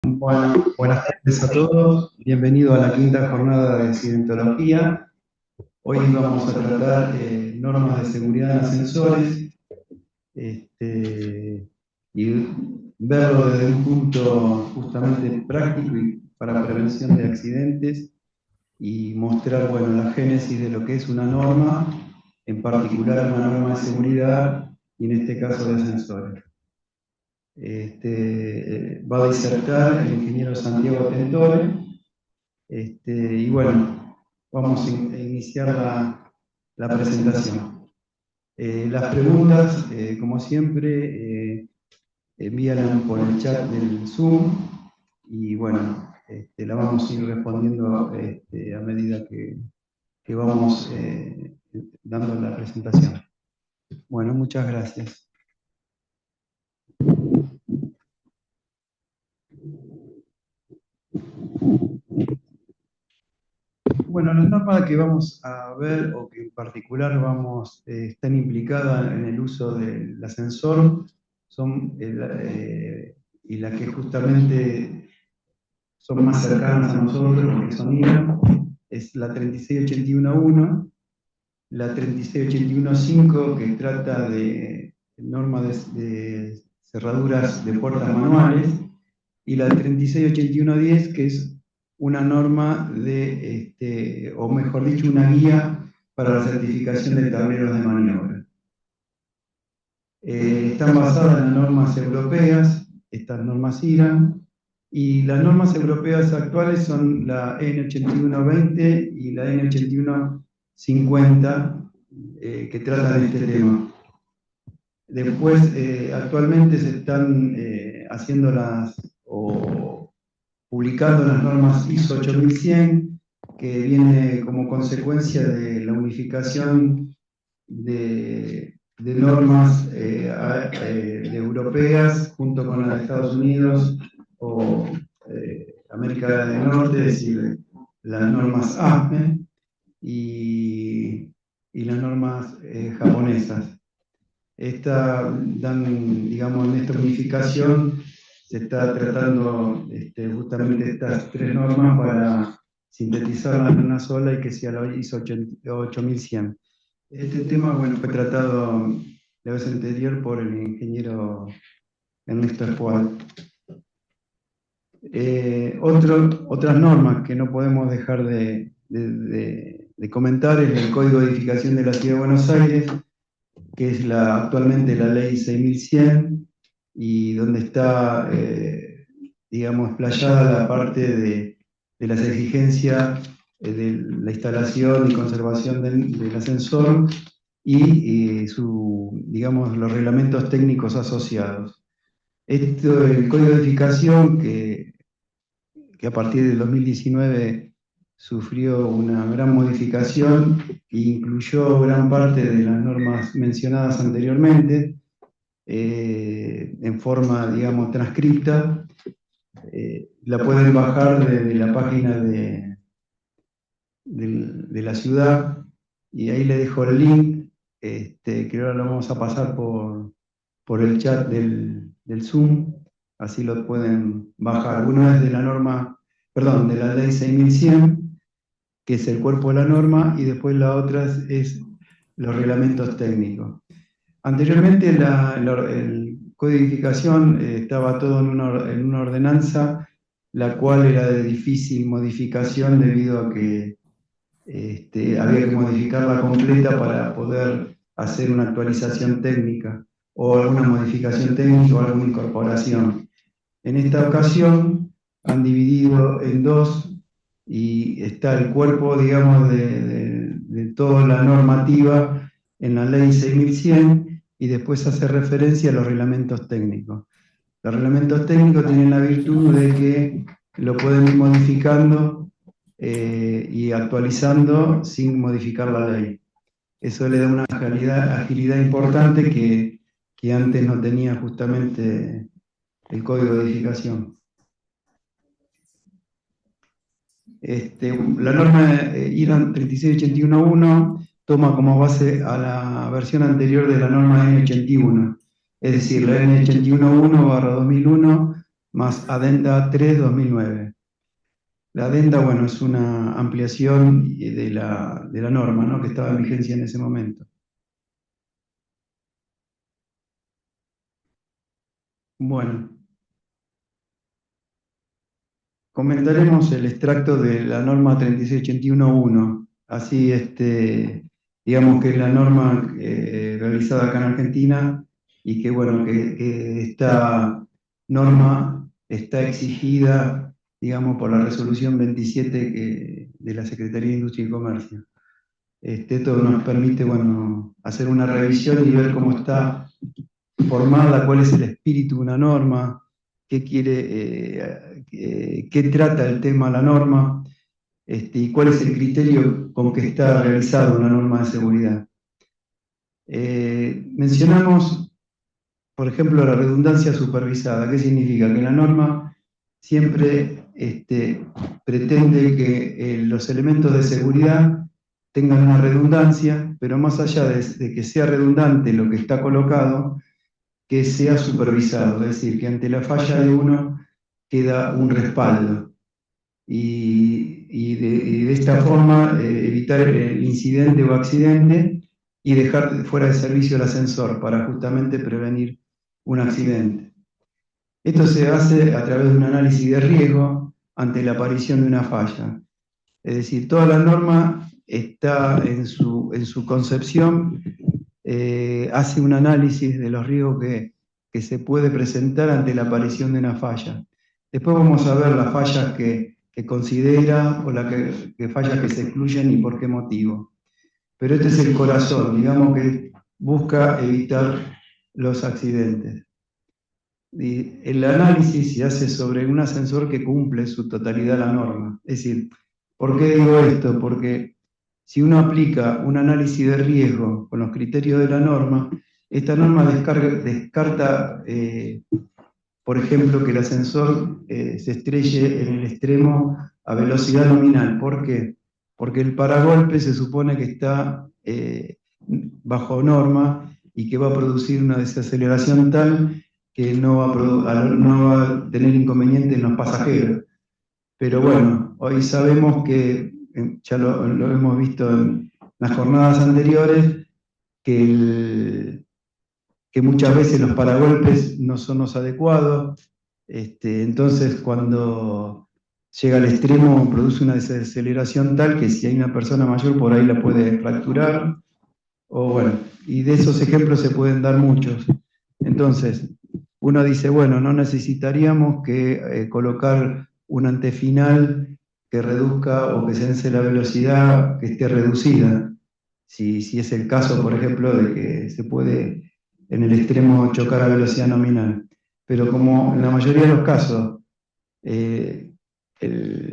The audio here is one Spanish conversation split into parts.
Bueno, buenas tardes a todos. Bienvenido a la quinta jornada de accidentología. Hoy vamos a tratar normas de seguridad en ascensores y verlo desde un punto justamente práctico y para prevención de accidentes y mostrar, bueno, la génesis de lo que es una norma, en particular una norma de seguridad y en este caso de ascensores. Va a disertar el ingeniero Santiago Tentore. Y bueno, vamos a iniciar la presentación. Las preguntas, como siempre, envíalas por el chat del Zoom y bueno, la vamos a ir respondiendo a medida que vamos dando la presentación. Bueno, muchas gracias. Bueno, las normas que vamos a ver, o que en particular están implicadas en el uso del ascensor, son y las que justamente son más cercanas a nosotros, porque son IRA, es la 36811, la 36815, que trata de normas de cerraduras de puertas manuales, y la 368110, que es una norma o mejor dicho, una guía para la certificación de tableros de maniobra. Están basadas en las normas europeas, estas normas IRA, y las normas europeas actuales son la N8120 y la N8150, que tratan este tema. Después, actualmente se están haciendo o publicando las normas ISO 8100, que viene como consecuencia de la unificación de normas europeas junto con las de Estados Unidos o América del Norte, es decir, las normas ASME y las normas japonesas. Digamos, en esta unificación se está tratando justamente estas tres normas para sintetizarlas en una sola y que sea la ISO 8100. Este tema, bueno, fue tratado la vez anterior por el ingeniero Ernesto Espoal. Otras normas que no podemos dejar de comentar es el Código de Edificación de la Ciudad de Buenos Aires, que es actualmente la Ley 6100, y donde está, digamos, explayada la parte de las exigencias de la instalación y conservación del ascensor y digamos, los reglamentos técnicos asociados. El Código de Edificación, que a partir del 2019 sufrió una gran modificación e incluyó gran parte de las normas mencionadas anteriormente en forma, digamos, transcripta. La pueden bajar desde la página de la ciudad y ahí le dejo el link, que ahora lo vamos a pasar por el chat del Zoom, así lo pueden bajar. Uno es de la norma, perdón, de la ley 6100, que es el cuerpo de la norma, y después la otra es los reglamentos técnicos. Anteriormente el codificación estaba todo en una ordenanza, la cual era de difícil modificación debido a que había que modificarla completa para poder hacer una actualización técnica o alguna modificación técnica o alguna incorporación. En esta ocasión han dividido en dos y está el cuerpo, digamos, de toda la normativa en la ley 6100 y después hace referencia a los reglamentos técnicos. Los reglamentos técnicos tienen la virtud de que lo pueden ir modificando y actualizando sin modificar la ley. Eso le da una agilidad importante que antes no tenía justamente el código de edificación. La norma IRA 36811 toma como base a la versión anterior de la norma N81, es decir, la N8111/2001 más Adenda 3/2009. La adenda, bueno, es una ampliación de la norma, ¿no?, que estaba en vigencia en ese momento. Bueno, comentaremos el extracto de la norma 3681.1. Así, digamos que es la norma realizada acá en Argentina y que, bueno, que esta norma está exigida, digamos, por la resolución 27 de la Secretaría de Industria y Comercio. Esto nos permite, bueno, hacer una revisión y ver cómo está formada, cuál es el espíritu de una norma, qué quiere, qué trata el tema de la norma, y cuál es el criterio con que está realizada una norma de seguridad. Mencionamos, por ejemplo, la redundancia supervisada. ¿Qué significa? Que la norma siempre pretende que los elementos de seguridad tengan una redundancia, pero más allá de que sea redundante lo que está colocado, que sea supervisado, es decir, que ante la falla de uno queda un respaldo. Y de esta forma evitar el incidente o accidente y dejar fuera de servicio el ascensor para justamente prevenir un accidente. Esto se hace a través de un análisis de riesgo ante la aparición de una falla. Es decir, toda la norma está en su concepción, hace un análisis de los riesgos que se puede presentar ante la aparición de una falla. Después vamos a ver las fallas que considera o las fallas que se excluyen y por qué motivo. Pero este es el corazón, digamos, que busca evitar los accidentes. Y el análisis se hace sobre un ascensor que cumple su totalidad la norma. Es decir, ¿por qué digo esto? Porque si uno aplica un análisis de riesgo con los criterios de la norma, esta norma descarta, por ejemplo, que el ascensor se estrelle en el extremo a velocidad nominal. ¿Por qué? Porque el paragolpe se supone que está bajo norma y que va a producir una desaceleración tal que no va a tener inconveniente en los pasajeros. Pero bueno, hoy sabemos que, ya lo hemos visto en las jornadas anteriores, que muchas veces los paragolpes no son los adecuados. Entonces, cuando llega al extremo, produce una desaceleración tal que si hay una persona mayor por ahí la puede fracturar. O bueno, y de esos ejemplos se pueden dar muchos. Entonces, uno dice, bueno, no necesitaríamos que colocar un antefinal que reduzca o que sense la velocidad que esté reducida. Si es el caso, por ejemplo, de que se puede en el extremo chocar a velocidad nominal. Pero como en la mayoría de los casos eh,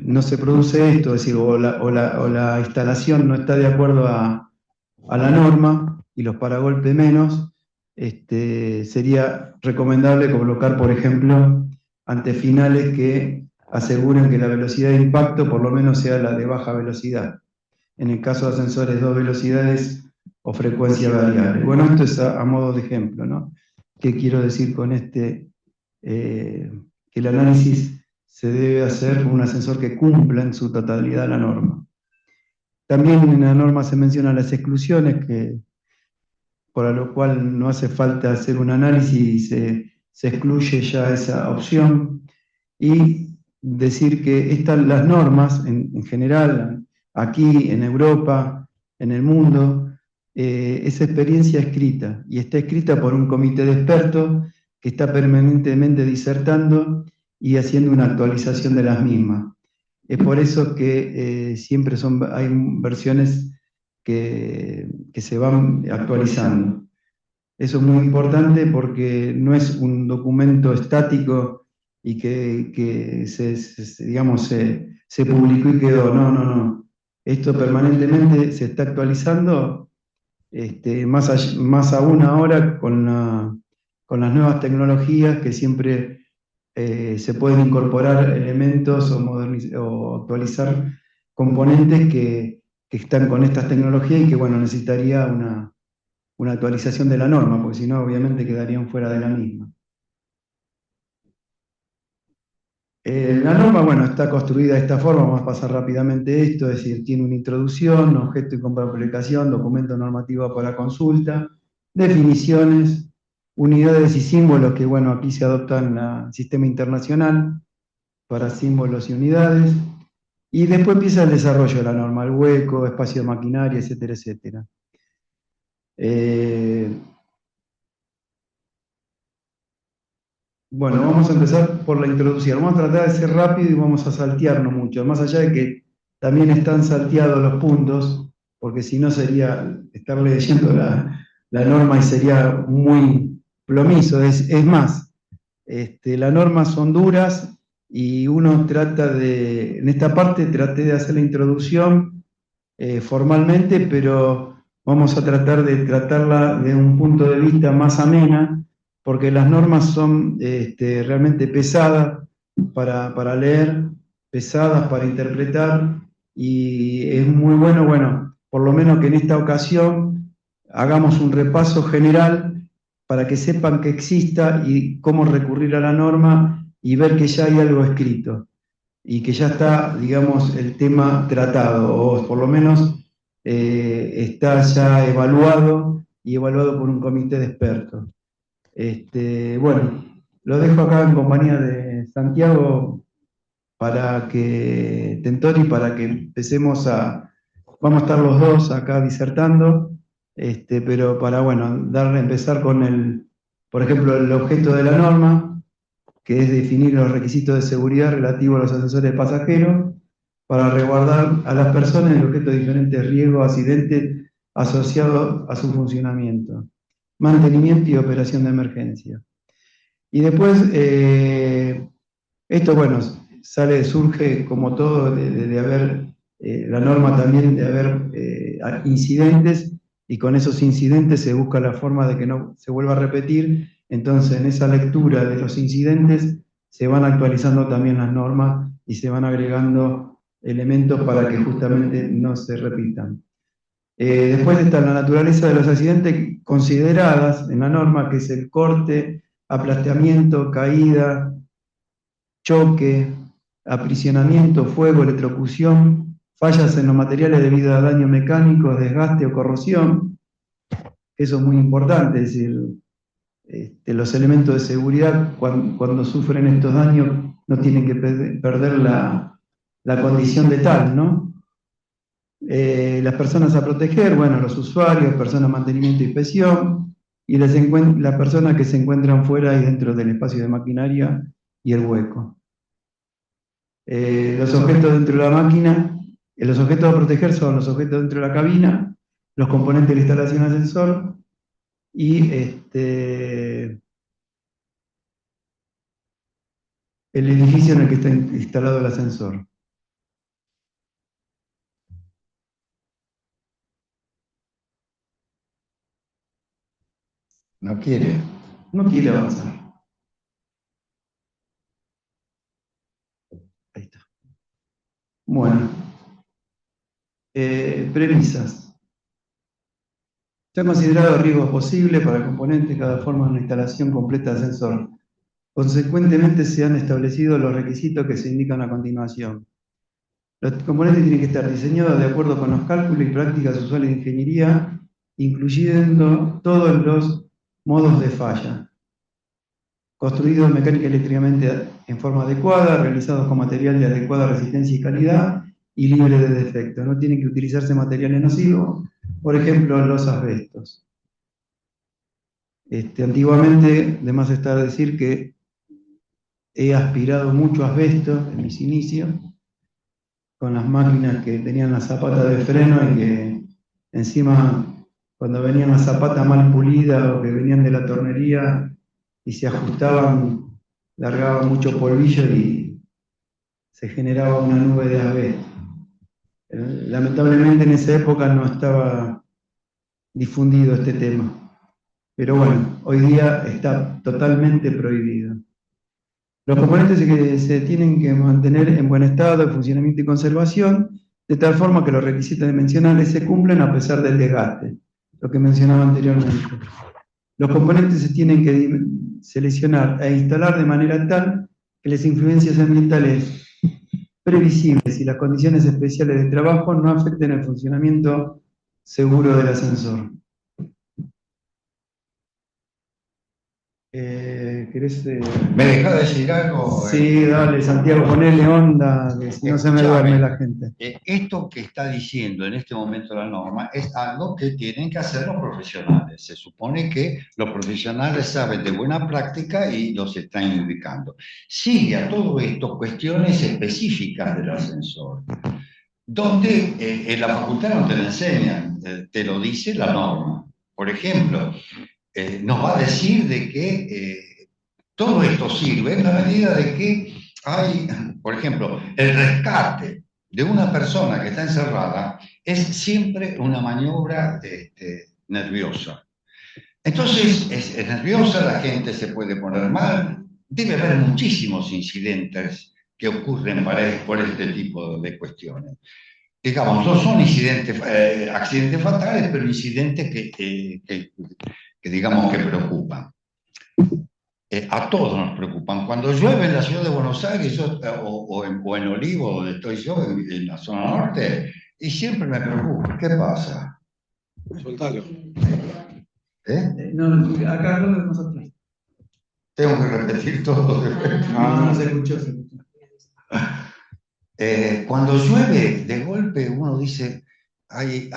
no se produce esto, es decir, o la instalación no está de acuerdo a la norma y los paragolpes menos, sería recomendable colocar, por ejemplo, antefinales que aseguren que la velocidad de impacto por lo menos sea la de baja velocidad. En el caso de ascensores, 2 velocidades o frecuencia variable. Bueno, esto es a modo de ejemplo, ¿no? ¿Qué quiero decir con este? Que el análisis se debe hacer con un ascensor que cumpla en su totalidad la norma. También en la norma se mencionan las exclusiones, por lo cual no hace falta hacer un análisis y se excluye ya esa opción. Y decir que las normas, en general, aquí en Europa, en el mundo, es experiencia escrita, y está escrita por un comité de expertos que está permanentemente disertando y haciendo una actualización de las mismas. Es por eso que siempre hay versiones que se van actualizando. Eso es muy importante porque no es un documento estático y que digamos, se publicó y quedó. No, no, no. Esto permanentemente se está actualizando, más aún ahora con las nuevas tecnologías que siempre se pueden incorporar elementos o actualizar componentes que están con estas tecnologías y que, bueno, necesitaría una actualización de la norma, porque si no, obviamente quedarían fuera de la misma. La norma, bueno, está construida de esta forma, vamos a pasar rápidamente esto, es decir, tiene una introducción, objeto y compra-publicación, documento normativo para consulta, definiciones, unidades y símbolos que, bueno, aquí se adoptan al sistema internacional para símbolos y unidades, y después empieza el desarrollo de la norma, el hueco, espacio de maquinaria, etcétera, etcétera. Bueno, vamos a empezar por la introducción. Vamos a tratar de ser rápido y vamos a saltearnos mucho, más allá de que también están salteados los puntos, porque si no sería estar leyendo la norma y sería muy plomizo. Es más, las normas son duras y uno trata de, en esta parte traté de hacer la introducción formalmente, pero vamos a tratar de tratarla de un punto de vista más amena, porque las normas son realmente pesadas para leer, pesadas para interpretar, y es muy bueno, bueno, por lo menos que en esta ocasión hagamos un repaso general para que sepan que exista y cómo recurrir a la norma y ver que ya hay algo escrito y que ya está, digamos, el tema tratado, o por lo menos está ya evaluado y evaluado por un comité de expertos. Bueno, lo dejo acá en compañía de Santiago para que, Tentori, para que empecemos a, vamos a estar los dos acá disertando, pero para, bueno, empezar con el, por ejemplo, el objeto de la norma, que es definir los requisitos de seguridad relativos a los ascensores de pasajeros para resguardar a las personas en objeto de diferentes riesgos o accidentes asociados a su funcionamiento, mantenimiento y operación de emergencia. Y después, esto, bueno, surge como todo de haber, la norma también de haber incidentes, y con esos incidentes se busca la forma de que no se vuelva a repetir. Entonces, en esa lectura de los incidentes se van actualizando también las normas y se van agregando elementos para que justamente no se repitan. Después está la naturaleza de los accidentes consideradas en la norma, que es el corte, aplastamiento, caída, choque, aprisionamiento, fuego, electrocución, fallas en los materiales debido a daño mecánico, desgaste o corrosión. Eso es muy importante, es decir, los elementos de seguridad cuando sufren estos daños no tienen que perder la condición de tal, ¿no? Las personas a proteger, bueno, los usuarios, personas de mantenimiento y inspección, y las personas que se encuentran fuera y dentro del espacio de maquinaria y el hueco. Los objetos dentro de la máquina, los objetos a proteger son los objetos dentro de la cabina, los componentes de la instalación ascensor y el edificio en el que está instalado el ascensor. No quiere avanzar. Ahí está. Bueno, premisas. Se han considerado riesgos posibles para el componente cada forma de una instalación completa de ascensor. Consecuentemente, se han establecido los requisitos que se indican a continuación. Los componentes tienen que estar diseñados de acuerdo con los cálculos y prácticas usuales de ingeniería, incluyendo todos los modos de falla. Construidos mecánica y eléctricamente en forma adecuada, realizados con material de adecuada resistencia y calidad y libre de defectos. No tienen que utilizarse materiales nocivos, por ejemplo, los asbestos. Antiguamente, de más está decir que he aspirado mucho asbesto en mis inicios, con las máquinas que tenían la zapata de freno y que encima, cuando venían las zapatas mal pulidas o que venían de la tornería y se ajustaban, largaban mucho polvillo y se generaba una nube de asbesto. Lamentablemente en esa época no estaba difundido este tema. Pero bueno, hoy día está totalmente prohibido. Los componentes se tienen que mantener en buen estado de funcionamiento y conservación, de tal forma que los requisitos dimensionales se cumplen a pesar del desgaste, lo que mencionaba anteriormente. Los componentes se tienen que seleccionar e instalar de manera tal que las influencias ambientales previsibles y las condiciones especiales de trabajo no afecten el funcionamiento seguro del ascensor. ¿Querés, ¿Me dejas decir algo? Sí, dale, Santiago, ponele onda, que si no se me duerme la gente. Esto que está diciendo en este momento la norma es algo que tienen que hacer los profesionales. Se supone que los profesionales saben de buena práctica y los están indicando. Sigue a todo esto cuestiones específicas del ascensor, donde en la facultad no te lo enseñan, te lo dice la norma. Por ejemplo, nos va a decir de que todo esto sirve en la medida de que hay, por ejemplo, el rescate de una persona que está encerrada es siempre una maniobra nerviosa. Entonces, es nerviosa, la gente se puede poner mal, debe haber muchísimos incidentes que ocurren por este tipo de cuestiones. Digamos, no son incidentes, accidentes fatales, pero incidentes que digamos que preocupan. A todos nos preocupan. Cuando llueve en la ciudad de Buenos Aires o en Olivo, donde estoy yo, en la zona norte, y siempre me preocupa. ¿Qué pasa? Soltalo. No, acá no vemos atrás. Tengo que repetir todo. No, se escuchó, se escuchó. Cuando llueve, de golpe uno dice, hay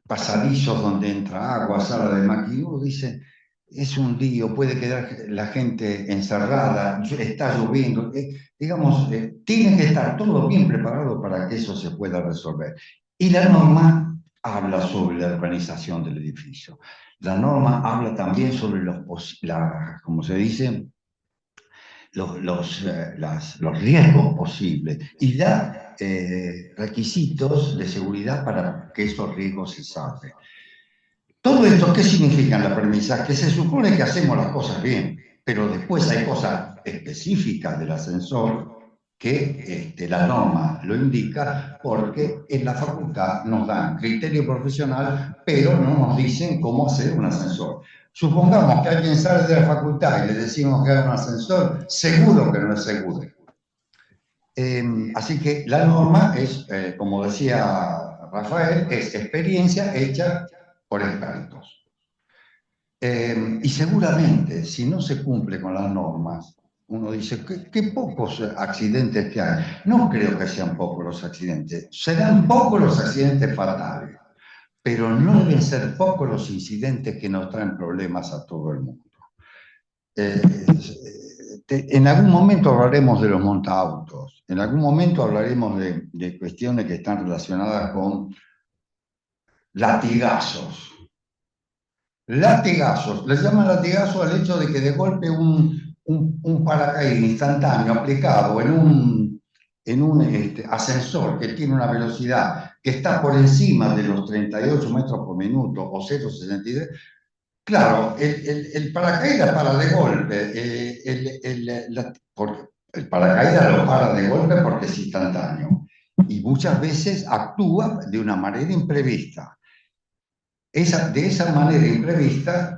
pasadizos donde entra agua, sala de máquina, y uno dice, es un lío, puede quedar la gente encerrada, está lloviendo, digamos, tiene que estar todo bien preparado para que eso se pueda resolver. Y la norma habla sobre la organización del edificio. La norma habla también sobre como se dice, los riesgos posibles y da requisitos de seguridad para que esos riesgos se salven. Todo esto, ¿qué significa en la premisa? Que se supone que hacemos las cosas bien, pero después hay cosas específicas del ascensor que la norma lo indica porque en la facultad nos dan criterio profesional, pero no nos dicen cómo hacer un ascensor. Supongamos que alguien sale de la facultad y le decimos que haga un ascensor, seguro que no es seguro. Así que la norma es, como decía Rafael, es experiencia hecha por expertos. Y seguramente, si no se cumple con las normas, uno dice, ¿qué pocos accidentes que hay? No creo que sean pocos los accidentes. Serán pocos los accidentes fatales, pero no deben ser pocos los incidentes que nos traen problemas a todo el mundo. En algún momento hablaremos de los montaautos, en algún momento hablaremos de cuestiones que están relacionadas con latigazos. Latigazos, les llaman latigazo al hecho de que de golpe un paracaídas instantáneo aplicado en un ascensor que tiene una velocidad que está por encima de los 38 metros por minuto o 0,63, claro, el paracaídas para de golpe, el paracaídas lo para de golpe porque es instantáneo y muchas veces actúa de una manera imprevista. De esa manera imprevista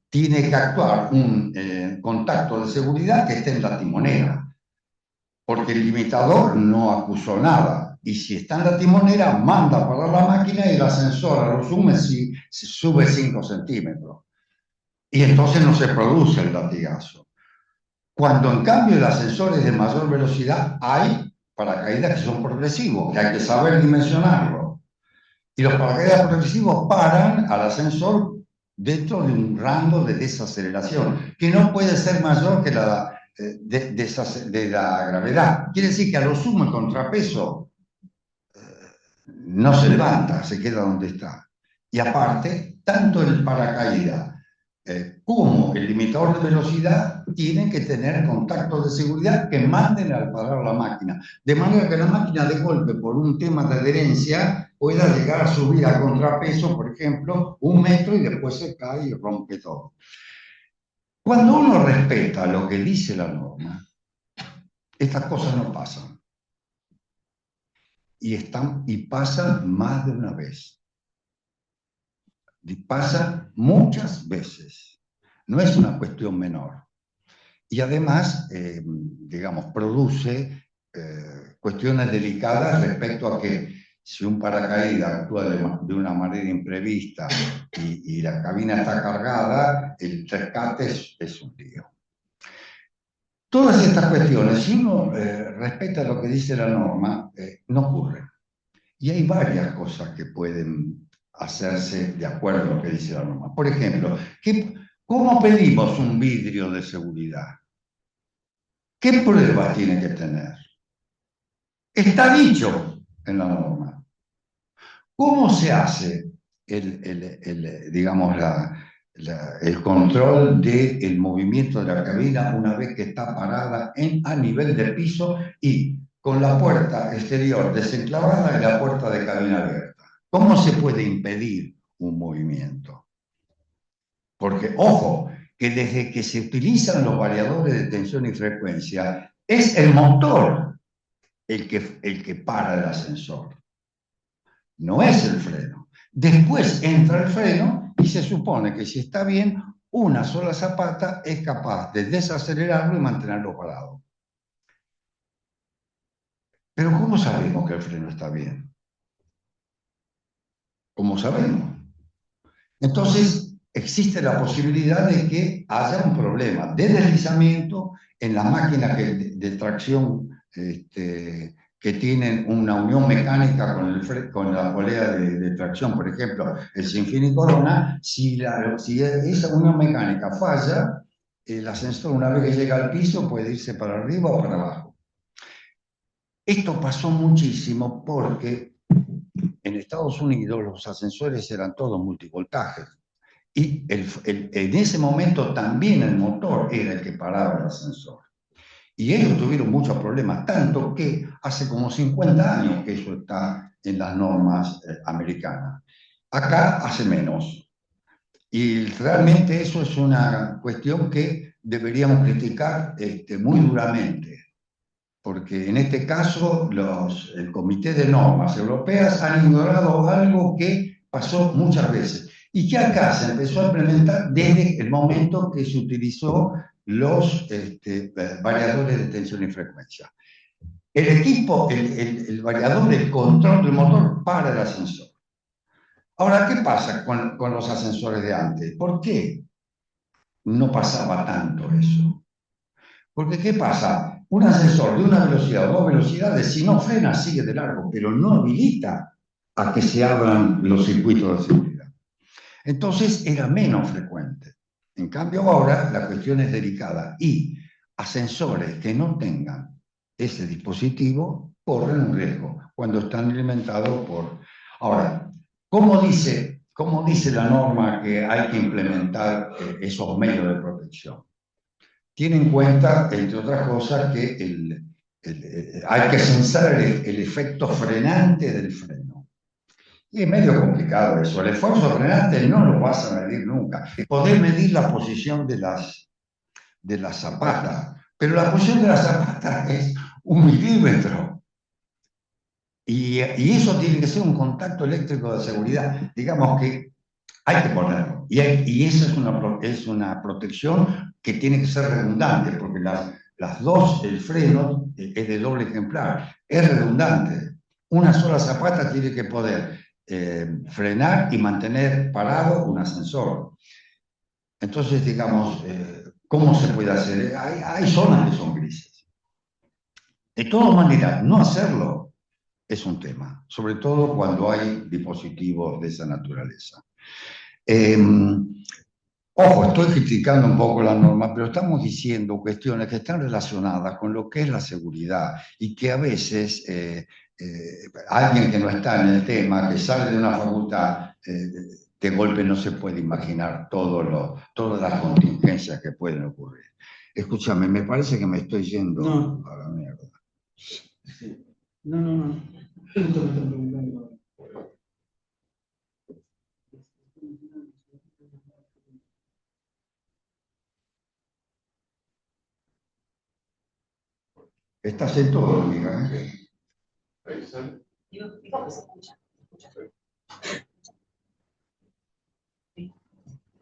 tiene que actuar un contacto de seguridad que esté en la timonera, porque el limitador no acusó nada, y si está en la timonera, manda para la máquina y el ascensor a lo sumo se sube 5 centímetros, y entonces no se produce el latigazo. Cuando en cambio el ascensor es de mayor velocidad, hay paracaídas que son progresivos, que hay que saber dimensionarlo. Y los paracaídas progresivos paran al ascensor dentro de un rango de desaceleración, que no puede ser mayor que la de la gravedad. Quiere decir que a lo sumo el contrapeso no se levanta, se queda donde está. Y aparte, tanto el paracaídas como el limitador de velocidad tienen que tener contactos de seguridad que manden al parar la máquina. De manera que la máquina de golpe, por un tema de adherencia, pueda llegar a subir a contrapeso, por ejemplo, 1 metro y después se cae y rompe todo. Cuando uno respeta lo que dice la norma, estas cosas no pasan. Y pasan más de una vez. Y pasan muchas veces. No es una cuestión menor. y además, digamos, produce cuestiones delicadas respecto a que si un paracaídas actúa de una manera imprevista y la cabina está cargada, el rescate es un lío. Todas estas cuestiones, si uno respeta lo que dice la norma, no ocurren. Y hay varias cosas que pueden hacerse de acuerdo a lo que dice la norma. Por ejemplo, ¿cómo pedimos un vidrio de seguridad? ¿Qué pruebas tiene que tener? Está dicho en la norma. ¿Cómo se hace digamos, el control del movimiento de la cabina una vez que está parada a nivel del piso y con la puerta exterior desenclavada y la puerta de cabina abierta? ¿Cómo se puede impedir un movimiento? Porque, ojo, que desde que se utilizan los variadores de tensión y frecuencia, es el motor el que para el ascensor, no es el freno. Después entra el freno y se supone que si está bien, una sola zapata es capaz de desacelerarlo y mantenerlo parado. Pero ¿cómo sabemos que el freno está bien? ¿Cómo sabemos? Entonces, existe la posibilidad de que haya un problema de deslizamiento en las máquinas de tracción que tienen una unión mecánica con la polea de tracción. Por ejemplo, el Sinfín y Corona, si esa unión mecánica falla, el ascensor, una vez que llega al piso, puede irse para arriba o para abajo. Esto pasó muchísimo porque en Estados Unidos los ascensores eran todos multivoltajes. Y en ese momento también el motor era el que paraba el ascensor. Y ellos tuvieron muchos problemas, tanto que hace como 50 años que eso está en las normas americanas. Acá hace menos. Y realmente eso es una cuestión que deberíamos criticar muy duramente, porque en este caso el Comité de Normas Europeas han ignorado algo que pasó muchas veces y que acá se empezó a implementar desde el momento que se utilizó los variadores de tensión y frecuencia. El equipo, el variador de control del motor para el ascensor. Ahora, ¿qué pasa con los ascensores de antes? ¿Por qué no pasaba tanto eso? Porque ¿qué pasa? Un ascensor de una velocidad o dos velocidades, si no frena, sigue de largo, pero no habilita a que se abran los circuitos de seguridad. Entonces era menos frecuente. En cambio ahora la cuestión es delicada y ascensores que no tengan ese dispositivo corren un riesgo cuando están alimentados por... Ahora, ¿cómo dice la norma que hay que implementar esos medios de protección? Tiene en cuenta, entre otras cosas, que hay que censar el efecto frenante del freno. Y es medio complicado eso. El esfuerzo frenante no lo vas a medir nunca. Podés medir la posición de las zapatas, pero la posición de las zapatas es 1 milímetro. Y eso tiene que ser un contacto eléctrico de seguridad. Digamos que hay que ponerlo. Y esa es una protección que tiene que ser redundante, porque las dos, el freno es de doble ejemplar, es redundante. Una sola zapata tiene que poder frenar y mantener parado un ascensor. Entonces, digamos, ¿cómo se puede hacer? Hay zonas que son grises. De todas maneras, no hacerlo es un tema, sobre todo cuando hay dispositivos de esa naturaleza. Ojo, estoy criticando un poco la norma, pero estamos diciendo cuestiones que están relacionadas con lo que es la seguridad y que a veces alguien que no está en el tema, que sale de una facultad, de golpe no se puede imaginar todas las contingencias que pueden ocurrir. Escúchame, me parece que me estoy yendo a la mierda. Sí. No. Justo me están preguntando. Estás en todo, amiga. Digo que se escucha.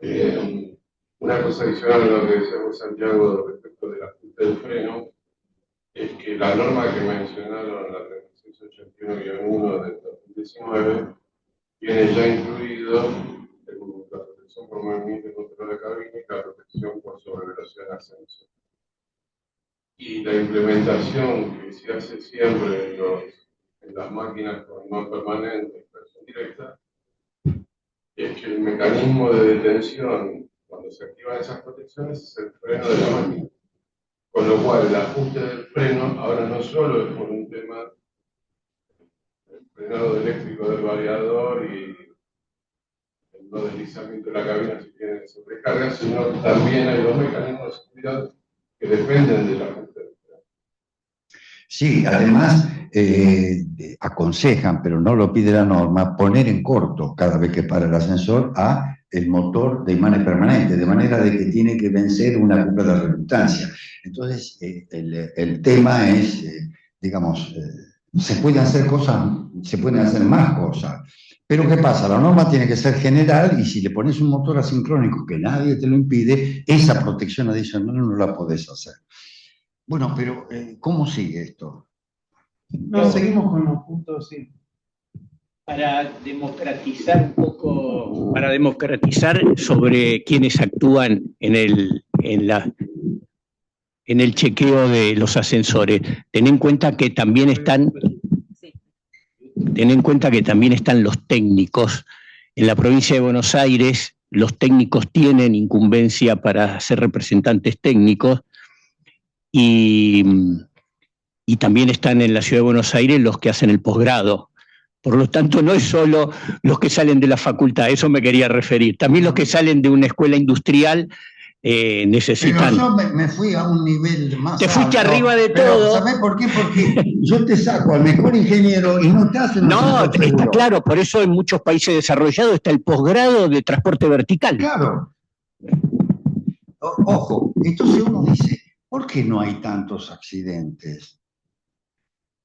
Eh, Una cosa adicional a lo que decíamos Santiago respecto del ajuste del freno, es que la norma que mencionaron, la 3681-1 del 2019, tiene ya incluido la protección por movimiento y control de cabina y la protección por sobrevelocidad en ascenso. Y la implementación que se hace siempre en las máquinas con no permanente y presión directa, es que el mecanismo de detención, cuando se activan esas protecciones, es el freno de la máquina. Con lo cual, el ajuste del freno ahora no solo es por un tema del frenado eléctrico del variador y el no deslizamiento de la cabina si tiene sobrecarga, sino también hay dos mecanismos de seguridad que dependen del ajuste del freno. Sí, además aconsejan, pero no lo pide la norma, poner en corto cada vez que para el ascensor a el motor de imanes permanentes, de manera de que tiene que vencer una curva de reluctancia. Entonces, el tema es, digamos, se pueden hacer cosas, se pueden hacer más cosas. Pero ¿qué pasa? La norma tiene que ser general y si le pones un motor asincrónico que nadie te lo impide, esa protección adicional no la podés hacer. Bueno, pero ¿cómo sigue esto? No, seguimos con los puntos, sí. Para democratizar un poco, para democratizar sobre quienes actúan en el chequeo de los ascensores. Ten en cuenta que también están los técnicos. En la provincia de Buenos Aires, los técnicos tienen incumbencia para ser representantes técnicos y también están en la ciudad de Buenos Aires los que hacen el posgrado. Por lo tanto, no es solo los que salen de la facultad, eso me quería referir. También los que salen de una escuela industrial necesitan... Pero yo me fui a un nivel más Te fuiste alto, arriba de pero todo. ¿sabés por qué? Porque yo te saco al mejor ingeniero y no te hacen... No, está claro, por eso en muchos países desarrollados está el posgrado de transporte vertical. Claro. Ojo, entonces uno dice, ¿por qué no hay tantos accidentes?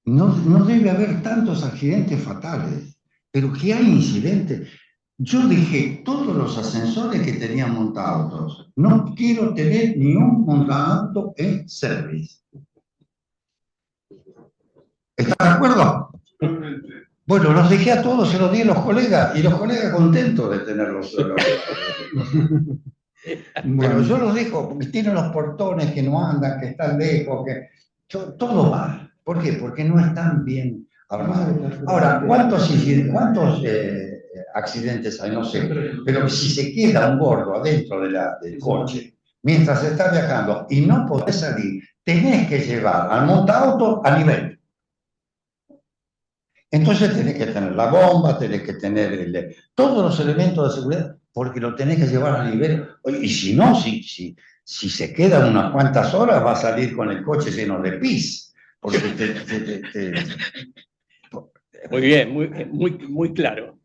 No debe haber tantos accidentes fatales, pero que hay incidentes. Yo dejé todos los ascensores que tenían montados. No quiero tener ni un montado en service. ¿Estás de acuerdo? Bueno, los dejé a todos, se los di a los colegas, y los colegas contentos de tenerlos. Pero yo los dejo, porque tienen los portones que no andan, que están lejos, que todo mal. ¿Por qué? Porque no están bien armados. Ahora, ¿cuántos accidentes hay? No sé. Pero si se queda un gordo adentro del coche, mientras está viajando, y no podés salir, tenés que llevar al montaauto a nivel. Entonces tenés que tener la bomba, tenés que tener todos los elementos de seguridad, porque lo tenés que llevar a nivel. Y si no, si se quedan unas cuantas horas, va a salir con el coche lleno de pis. Porque Muy bien, muy claro.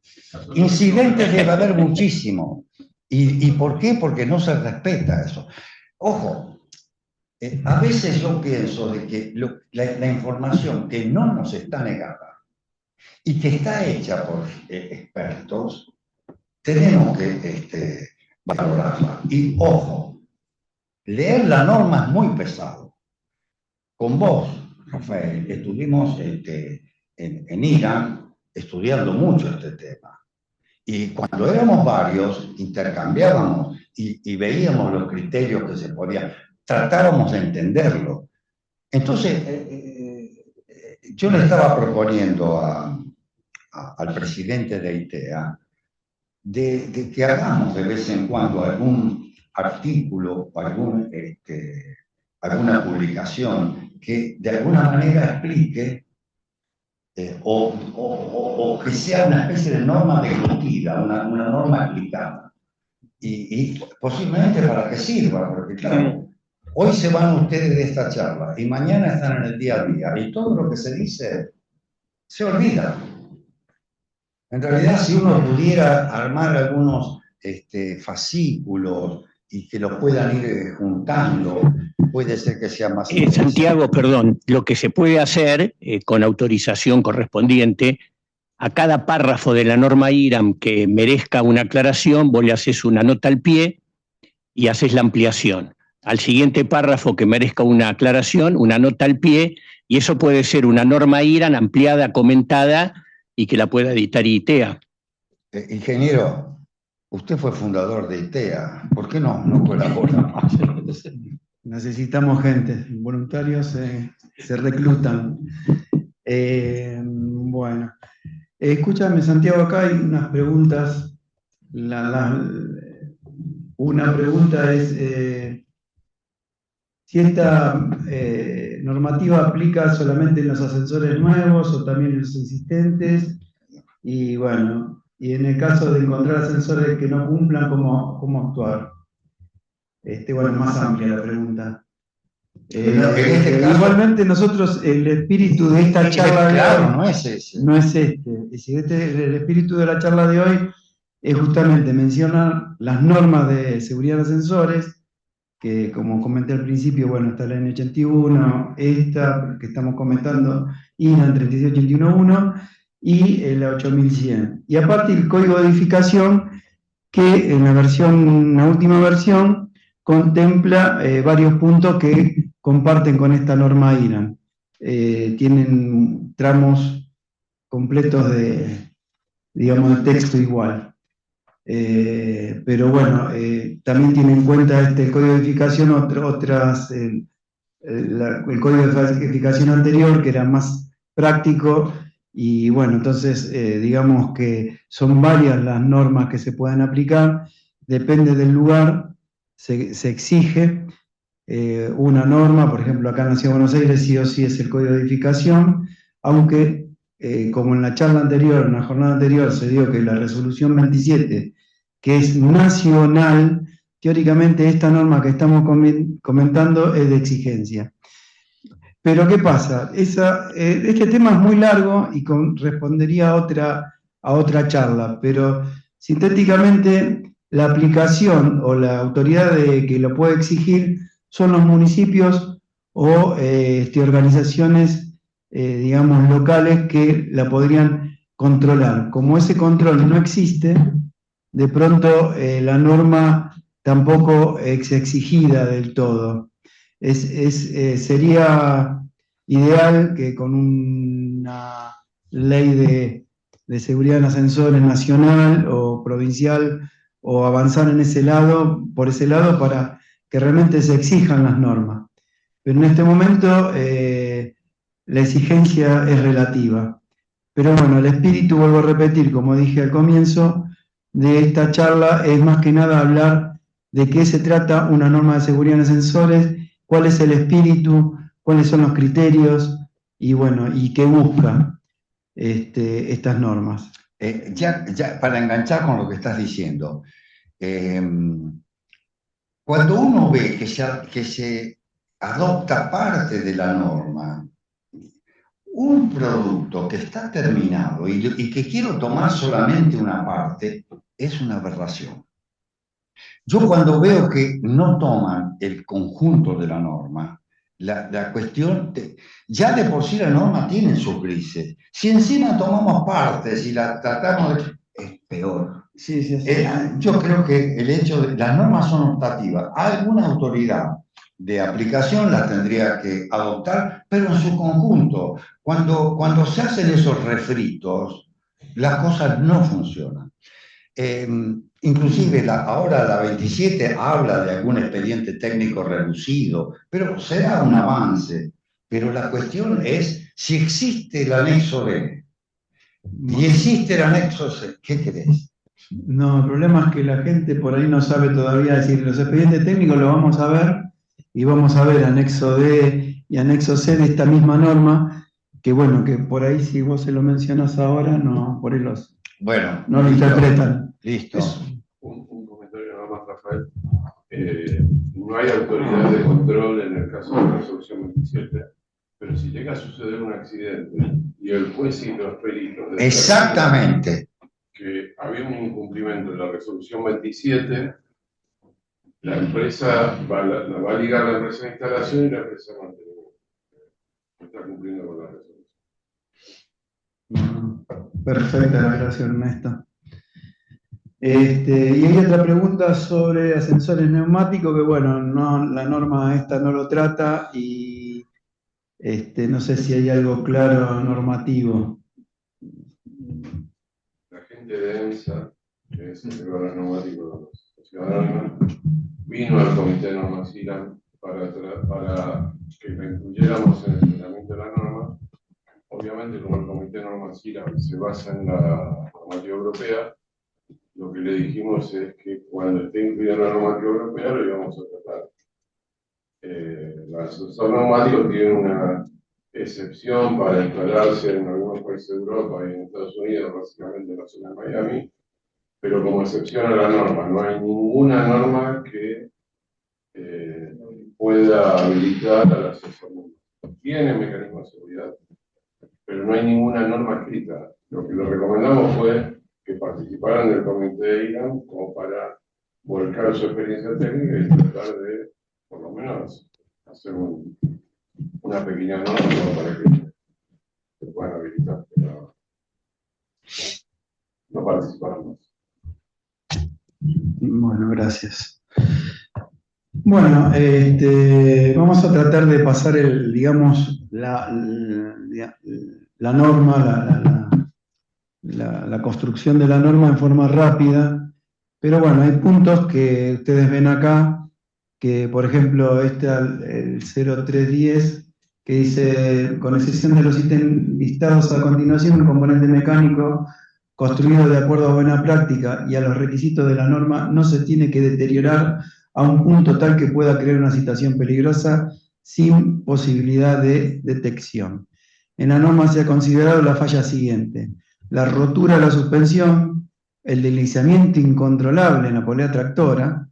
Incidentes debe haber muchísimo. ¿Y por qué? Porque no se respeta eso. Ojo, a veces yo pienso de que la información que no nos está negada y que está hecha por expertos, tenemos que valorarla. Y ojo, leer la norma es muy pesado. Con vos, Rafael, estuvimos en Irán estudiando mucho este tema. Y cuando éramos varios, intercambiábamos y veíamos los criterios que se podían, tratábamos de entenderlo. Entonces, yo le estaba proponiendo al presidente de ITEA de que hagamos de vez en cuando algún artículo o alguna publicación que de alguna manera explique o que sea una especie de norma discutida, una norma explicada. Y posiblemente para que sirva, porque claro, hoy se van ustedes de esta charla y mañana están en el día a día y todo lo que se dice se olvida. En realidad, si uno pudiera armar algunos fascículos y que los puedan ir juntando, puede ser que sea más... Santiago, perdón, lo que se puede hacer con autorización correspondiente, a cada párrafo de la norma IRAM que merezca una aclaración, vos le haces una nota al pie y haces la ampliación. Al siguiente párrafo que merezca una aclaración, una nota al pie, y eso puede ser una norma IRAN ampliada, comentada, y que la pueda editar ITEA. Ingeniero, usted fue fundador de ITEA, ¿por qué no colabora más? Necesitamos gente, voluntarios se reclutan. Bueno, escúchame, Santiago, acá hay unas preguntas. Una pregunta es si esta normativa aplica solamente en los ascensores nuevos o también en los existentes. Y bueno, y en el caso de encontrar ascensores que no cumplan, ¿cómo actuar? Bueno, más amplia la pregunta. En este caso, igualmente nosotros, el espíritu de esta charla claro, de hoy no es ese. no es este. Es decir, el espíritu de la charla de hoy es justamente mencionar las normas de seguridad de ascensores, que como comenté al principio, bueno, está la N81, esta que estamos comentando, INAN 36811 y la 8100. Y aparte el código de edificación, que en la última versión, contempla varios puntos que comparten con esta norma IRAN. Tienen tramos completos de texto igual. Pero bueno, también tiene en cuenta el código de edificación el código de edificación anterior, que era más práctico, y bueno, entonces digamos que son varias las normas que se pueden aplicar, depende del lugar, se exige una norma. Por ejemplo, acá en la Ciudad de Buenos Aires sí o sí es el código de edificación, aunque como en la charla anterior, en la jornada anterior, se dio que la resolución 27, que es nacional, teóricamente esta norma que estamos comentando es de exigencia. Pero ¿qué pasa? Este tema es muy largo y respondería a otra charla, pero sintéticamente la aplicación o la autoridad que lo puede exigir son los municipios o organizaciones, digamos, locales que la podrían controlar. Como ese control no existe, de pronto la norma tampoco es exigida del todo. Sería ideal que con una ley de seguridad en ascensores nacional o provincial, o avanzar por ese lado, para que realmente se exijan las normas. Pero en este momento la exigencia es relativa. Pero bueno, el espíritu, vuelvo a repetir, como dije al comienzo de esta charla, es más que nada hablar de qué se trata una norma de seguridad en ascensores, cuál es el espíritu, cuáles son los criterios, y bueno, y qué busca estas normas. Ya para enganchar con lo que estás diciendo, cuando uno ve que se adopta parte de la norma, un producto que está terminado y que quiero tomar solamente una parte, es una aberración. Yo cuando veo que no toman el conjunto de la norma, la cuestión, ya de por sí la norma tiene sus grises. Si encima tomamos partes y la tratamos de... es peor. Sí, sí, sí. Yo creo que el hecho de... las normas son optativas. Alguna autoridad de aplicación las tendría que adoptar, pero en su conjunto. Cuando se hacen esos refritos, las cosas no funcionan. Inclusive ahora la 27 habla de algún expediente técnico reducido, pero será un avance. Pero la cuestión es si existe el anexo B y existe el anexo C. ¿Qué crees? No, el problema es que la gente por ahí no sabe todavía decir, los expedientes técnicos los vamos a ver, y vamos a ver anexo D y anexo C de esta misma norma, que bueno, que por ahí si vos se lo mencionas ahora, no, por ahí no lo interpretan. Listo. Un comentario nada más, Rafael. No hay autoridad de control en el caso de la resolución 27, pero si llega a suceder un accidente y el juez y los peritos... Exactamente. Que había un incumplimiento de la resolución 27, la empresa la va a ligar la empresa de instalación y la empresa de mantenimiento. No está cumpliendo con la resolución. Perfecta la aclaración, Ernesto. Y hay otra pregunta sobre ascensores neumáticos que, bueno, no, la norma esta no lo trata y no sé si hay algo claro normativo. La gente de EMSA, que es el órgano neumático de la Sociedad Anónima, vino al Comité de Normas IRAM para que lo incluyéramos en el tratamiento de la norma. Obviamente, como el Comité de Normas IRAM se basa en la normativa europea, lo que le dijimos es que cuando esté incluida en la normativa europea lo íbamos a tratar. El ascensor neumático tiene una excepción para instalarse en algunos países de Europa y en Estados Unidos, básicamente en la zona de Miami, pero como excepción a la norma. No hay ninguna norma que pueda habilitar al ascensor neumático. Tiene mecanismos de seguridad, pero no hay ninguna norma escrita. Lo que le recomendamos fue que participaran del comité de IRAM como para volcar su experiencia técnica y tratar de, por lo menos, hacer una pequeña norma para que se puedan habilitar, pero no participaron más. Bueno, gracias. Bueno, vamos a tratar de pasar digamos, la norma, la construcción de la norma en forma rápida, pero bueno, hay puntos que ustedes ven acá, que por ejemplo el 0310, que dice, con excepción de los ítems listados a continuación, un componente mecánico construido de acuerdo a buena práctica y a los requisitos de la norma no se tiene que deteriorar a un punto tal que pueda crear una situación peligrosa sin posibilidad de detección. En la norma se ha considerado la falla siguiente: la rotura de la suspensión, el deslizamiento incontrolable en la polea tractora,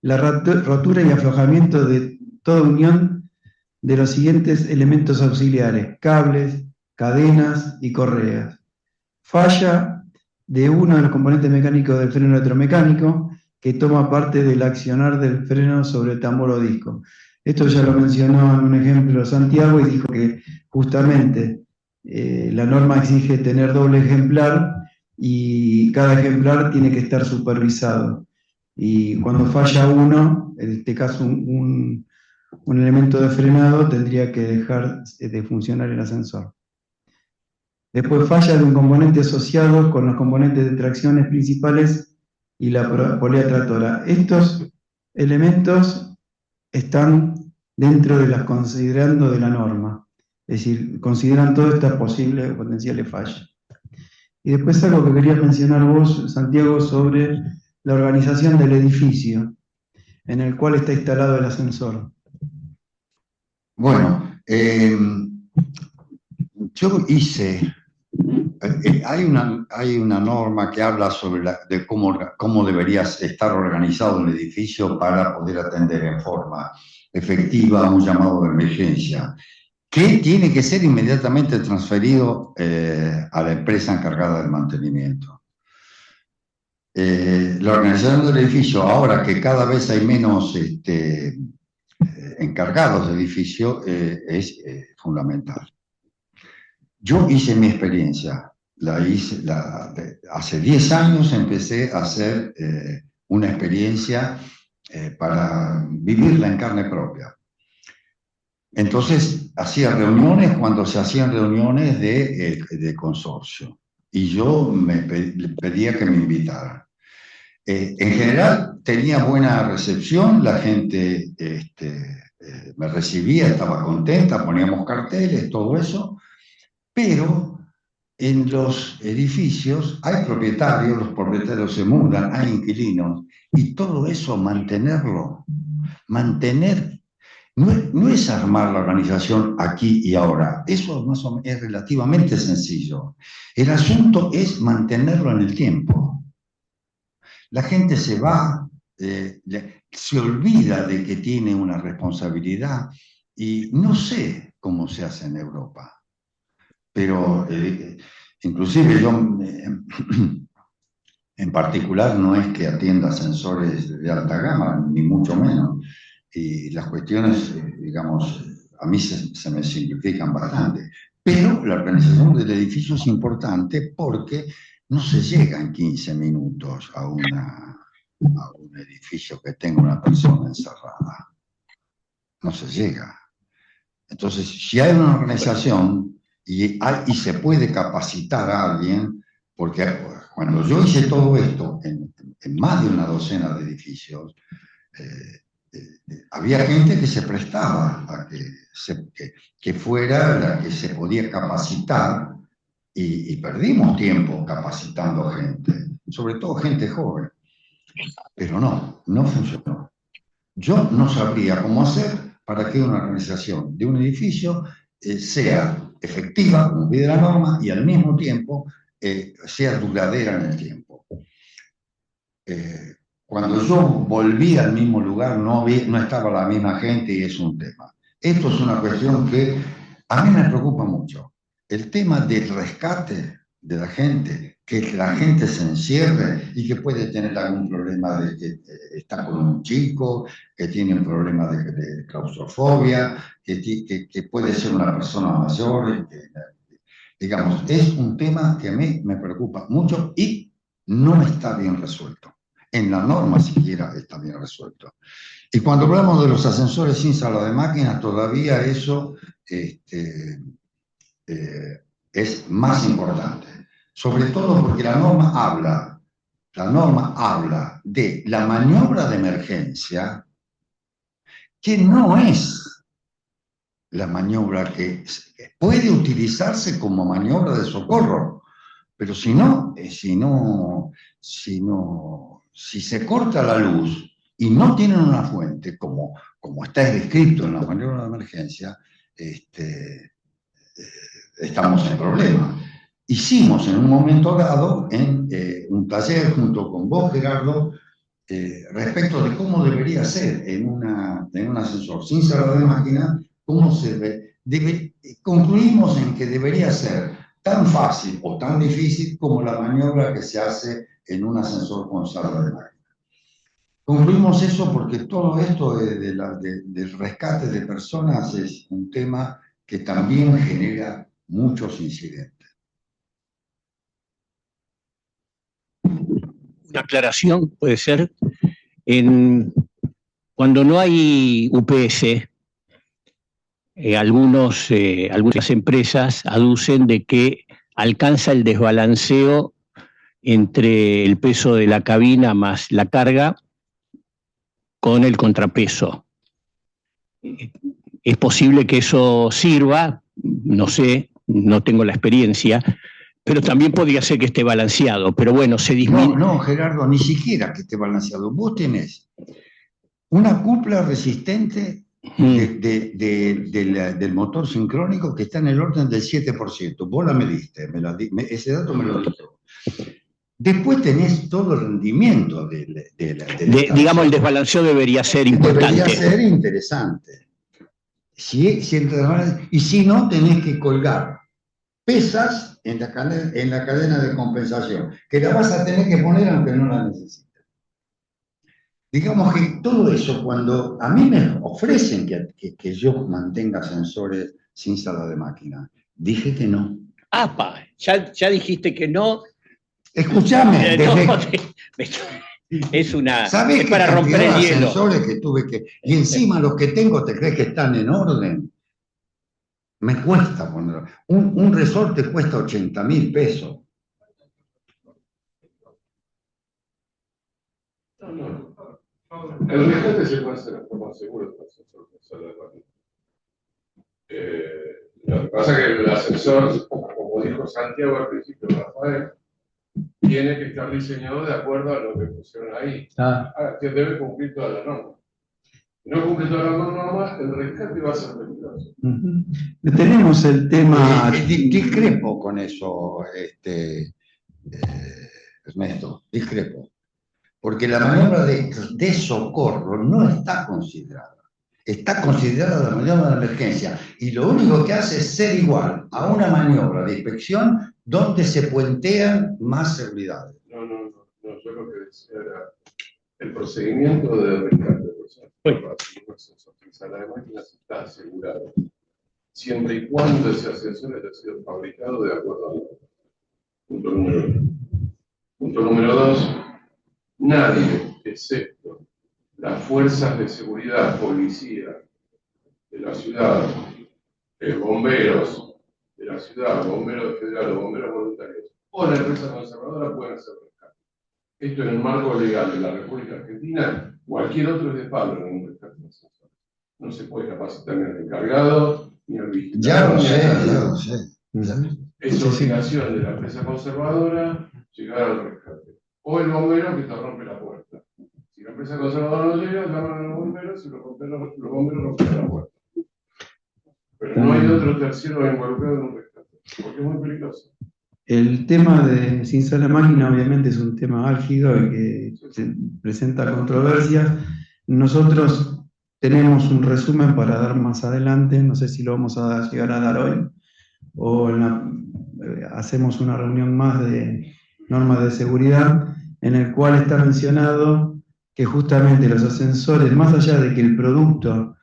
la rotura y aflojamiento de toda unión de los siguientes elementos auxiliares: cables, cadenas y correas. Falla de uno de los componentes mecánicos del freno electromecánico que toma parte del accionar del freno sobre el tambor o disco. Esto ya lo mencionó en un ejemplo Santiago y dijo que justamente la norma exige tener doble ejemplar y cada ejemplar tiene que estar supervisado. Y cuando falla uno, en este caso un elemento de frenado, tendría que dejar de funcionar el ascensor. Después, falla de un componente asociado con los componentes de tracciones principales y la polea tractora. Estos elementos están dentro de las considerando de la norma, es decir, consideran todas estas posibles potenciales fallas. Y después algo que querías mencionar vos, Santiago, sobre la organización del edificio en el cual está instalado el ascensor. Bueno, yo hice... hay una norma que habla sobre de cómo debería estar organizado un edificio para poder atender en forma efectiva a un llamado de emergencia, que tiene que ser inmediatamente transferido a la empresa encargada del mantenimiento. La organización del edificio, ahora que cada vez hay menos encargados de edificio, es fundamental. Yo hice mi experiencia, hace 10 años empecé a hacer una experiencia para vivirla en carne propia. Entonces hacía reuniones cuando se hacían reuniones de consorcio y yo pedía que me invitaran. En general tenía buena recepción, la gente me recibía, estaba contenta, poníamos carteles, todo eso, pero en los edificios hay propietarios, los propietarios se mudan, hay inquilinos, y todo eso no es armar la organización aquí y ahora, eso más o menos es relativamente sencillo. El asunto es mantenerlo en el tiempo. La gente se va, se olvida de que tiene una responsabilidad y no sé cómo se hace en Europa, pero inclusive yo en particular no es que atienda ascensores de alta gama, ni mucho menos. Y las cuestiones, digamos, a mí se me simplifican bastante. Pero la organización del edificio es importante porque no se llega en 15 minutos a un edificio que tenga una persona encerrada. No se llega. Entonces, si hay una organización y se puede capacitar a alguien, porque cuando yo hice todo esto en más de una docena de edificios, había gente que se prestaba a que fuera la que se podía capacitar y perdimos tiempo capacitando gente, sobre todo gente joven. Pero no funcionó. Yo no sabría cómo hacer para que una organización de un edificio sea efectiva, como pide la norma, y al mismo tiempo sea duradera en el tiempo. Cuando yo volví al mismo lugar no estaba la misma gente y es un tema. Esto es una cuestión que a mí me preocupa mucho. El tema del rescate de la gente, que la gente se encierre y que puede tener algún problema de que está con un chico, que tiene un problema de claustrofobia, que puede ser una persona mayor, digamos, es un tema que a mí me preocupa mucho y no está bien resuelto. En la norma siquiera está bien resuelto. Y cuando hablamos de los ascensores sin sala de máquinas, todavía eso es más importante. Sobre todo porque la norma habla de la maniobra de emergencia, que no es la maniobra que puede utilizarse como maniobra de socorro, pero si se corta la luz y no tienen una fuente, como está descrito en la maniobra de emergencia, estamos en problemas. Hicimos en un momento dado un taller junto con vos, Gerardo, respecto de cómo debería ser en un ascensor sin sala de máquina, cómo se ve. Concluimos en que debería ser tan fácil o tan difícil como la maniobra que se hace en un ascensor con sala de máquina. Concluimos eso porque todo esto del rescate de personas es un tema que también genera muchos incidentes. Una aclaración puede ser, cuando no hay UPS, algunas empresas aducen de que alcanza el desbalanceo entre el peso de la cabina más la carga con el contrapeso. Es posible que eso sirva, no sé, no tengo la experiencia, pero también podría ser que esté balanceado, pero bueno, se disminuye. No, Gerardo, ni siquiera que esté balanceado. Vos tenés una cupla resistente del motor sincrónico que está en el orden del 7%. Vos la mediste, ese dato me lo dijo. Después tenés todo el rendimiento digamos, el desbalanceo debería ser importante. Debería ser interesante. Y si no, tenés que colgar pesas en la cadena de compensación, que la vas a tener que poner aunque no la necesites. Digamos que todo eso, cuando a mí me ofrecen que yo mantenga ascensores sin sala de máquina, dije que no. ¡Apa! Ya dijiste que no. Escúchame, es para romper el hielo. Ascensores que tuve y encima los que tengo, ¿te crees que están en orden? Me cuesta ponerlo. Un resorte cuesta 80.000 pesos. No. El rescate se puede hacer hasta más seguro con ascensor con sala de máquina. Lo que pasa es que el ascensor, como dijo Santiago al principio, Rafael, tiene que estar diseñado de acuerdo a lo que pusieron ahí. Ahora, que debe cumplir toda la norma. Si no cumple toda la norma, el rescate va a ser peligroso. Tenemos el tema... Discrepo con eso, Ernesto, discrepo. Porque la maniobra de socorro no está considerada. Está considerada la maniobra de emergencia. Y lo único que hace es ser igual a una maniobra de inspección donde se puentean más seguridades. No, yo lo que decía era el procedimiento de rescate de personas para un ascensor sin sala de máquinas está asegurado, siempre y cuando ese ascensor haya sido fabricado de acuerdo a la punto número 1. Punto número 2, nadie, excepto las fuerzas de seguridad, policía de la ciudad, bomberos de la ciudad, bomberos federales, bomberos voluntarios, o la empresa conservadora pueden hacer rescate. Esto en el marco legal de la República Argentina, cualquier otro es de palo en un rescate de ascensores. No se puede capacitar ni al encargado, ni al vigilante. Ya lo sé. Es obligación de la empresa conservadora llegar al rescate. O el bombero que te rompe la puerta. Si la empresa conservadora no llega, llaman a los bomberos y los bomberos rompen la puerta. Pero no hay otro tercero involucrado en un rescate, porque es muy peligroso. El tema de Sin Sal a Máquina obviamente es un tema álgido y que presenta controversias. Nosotros tenemos un resumen para dar más adelante, no sé si lo vamos a llegar a dar hoy, o hacemos una reunión más de normas de seguridad, en el cual está mencionado que justamente los ascensores, más allá de que el producto,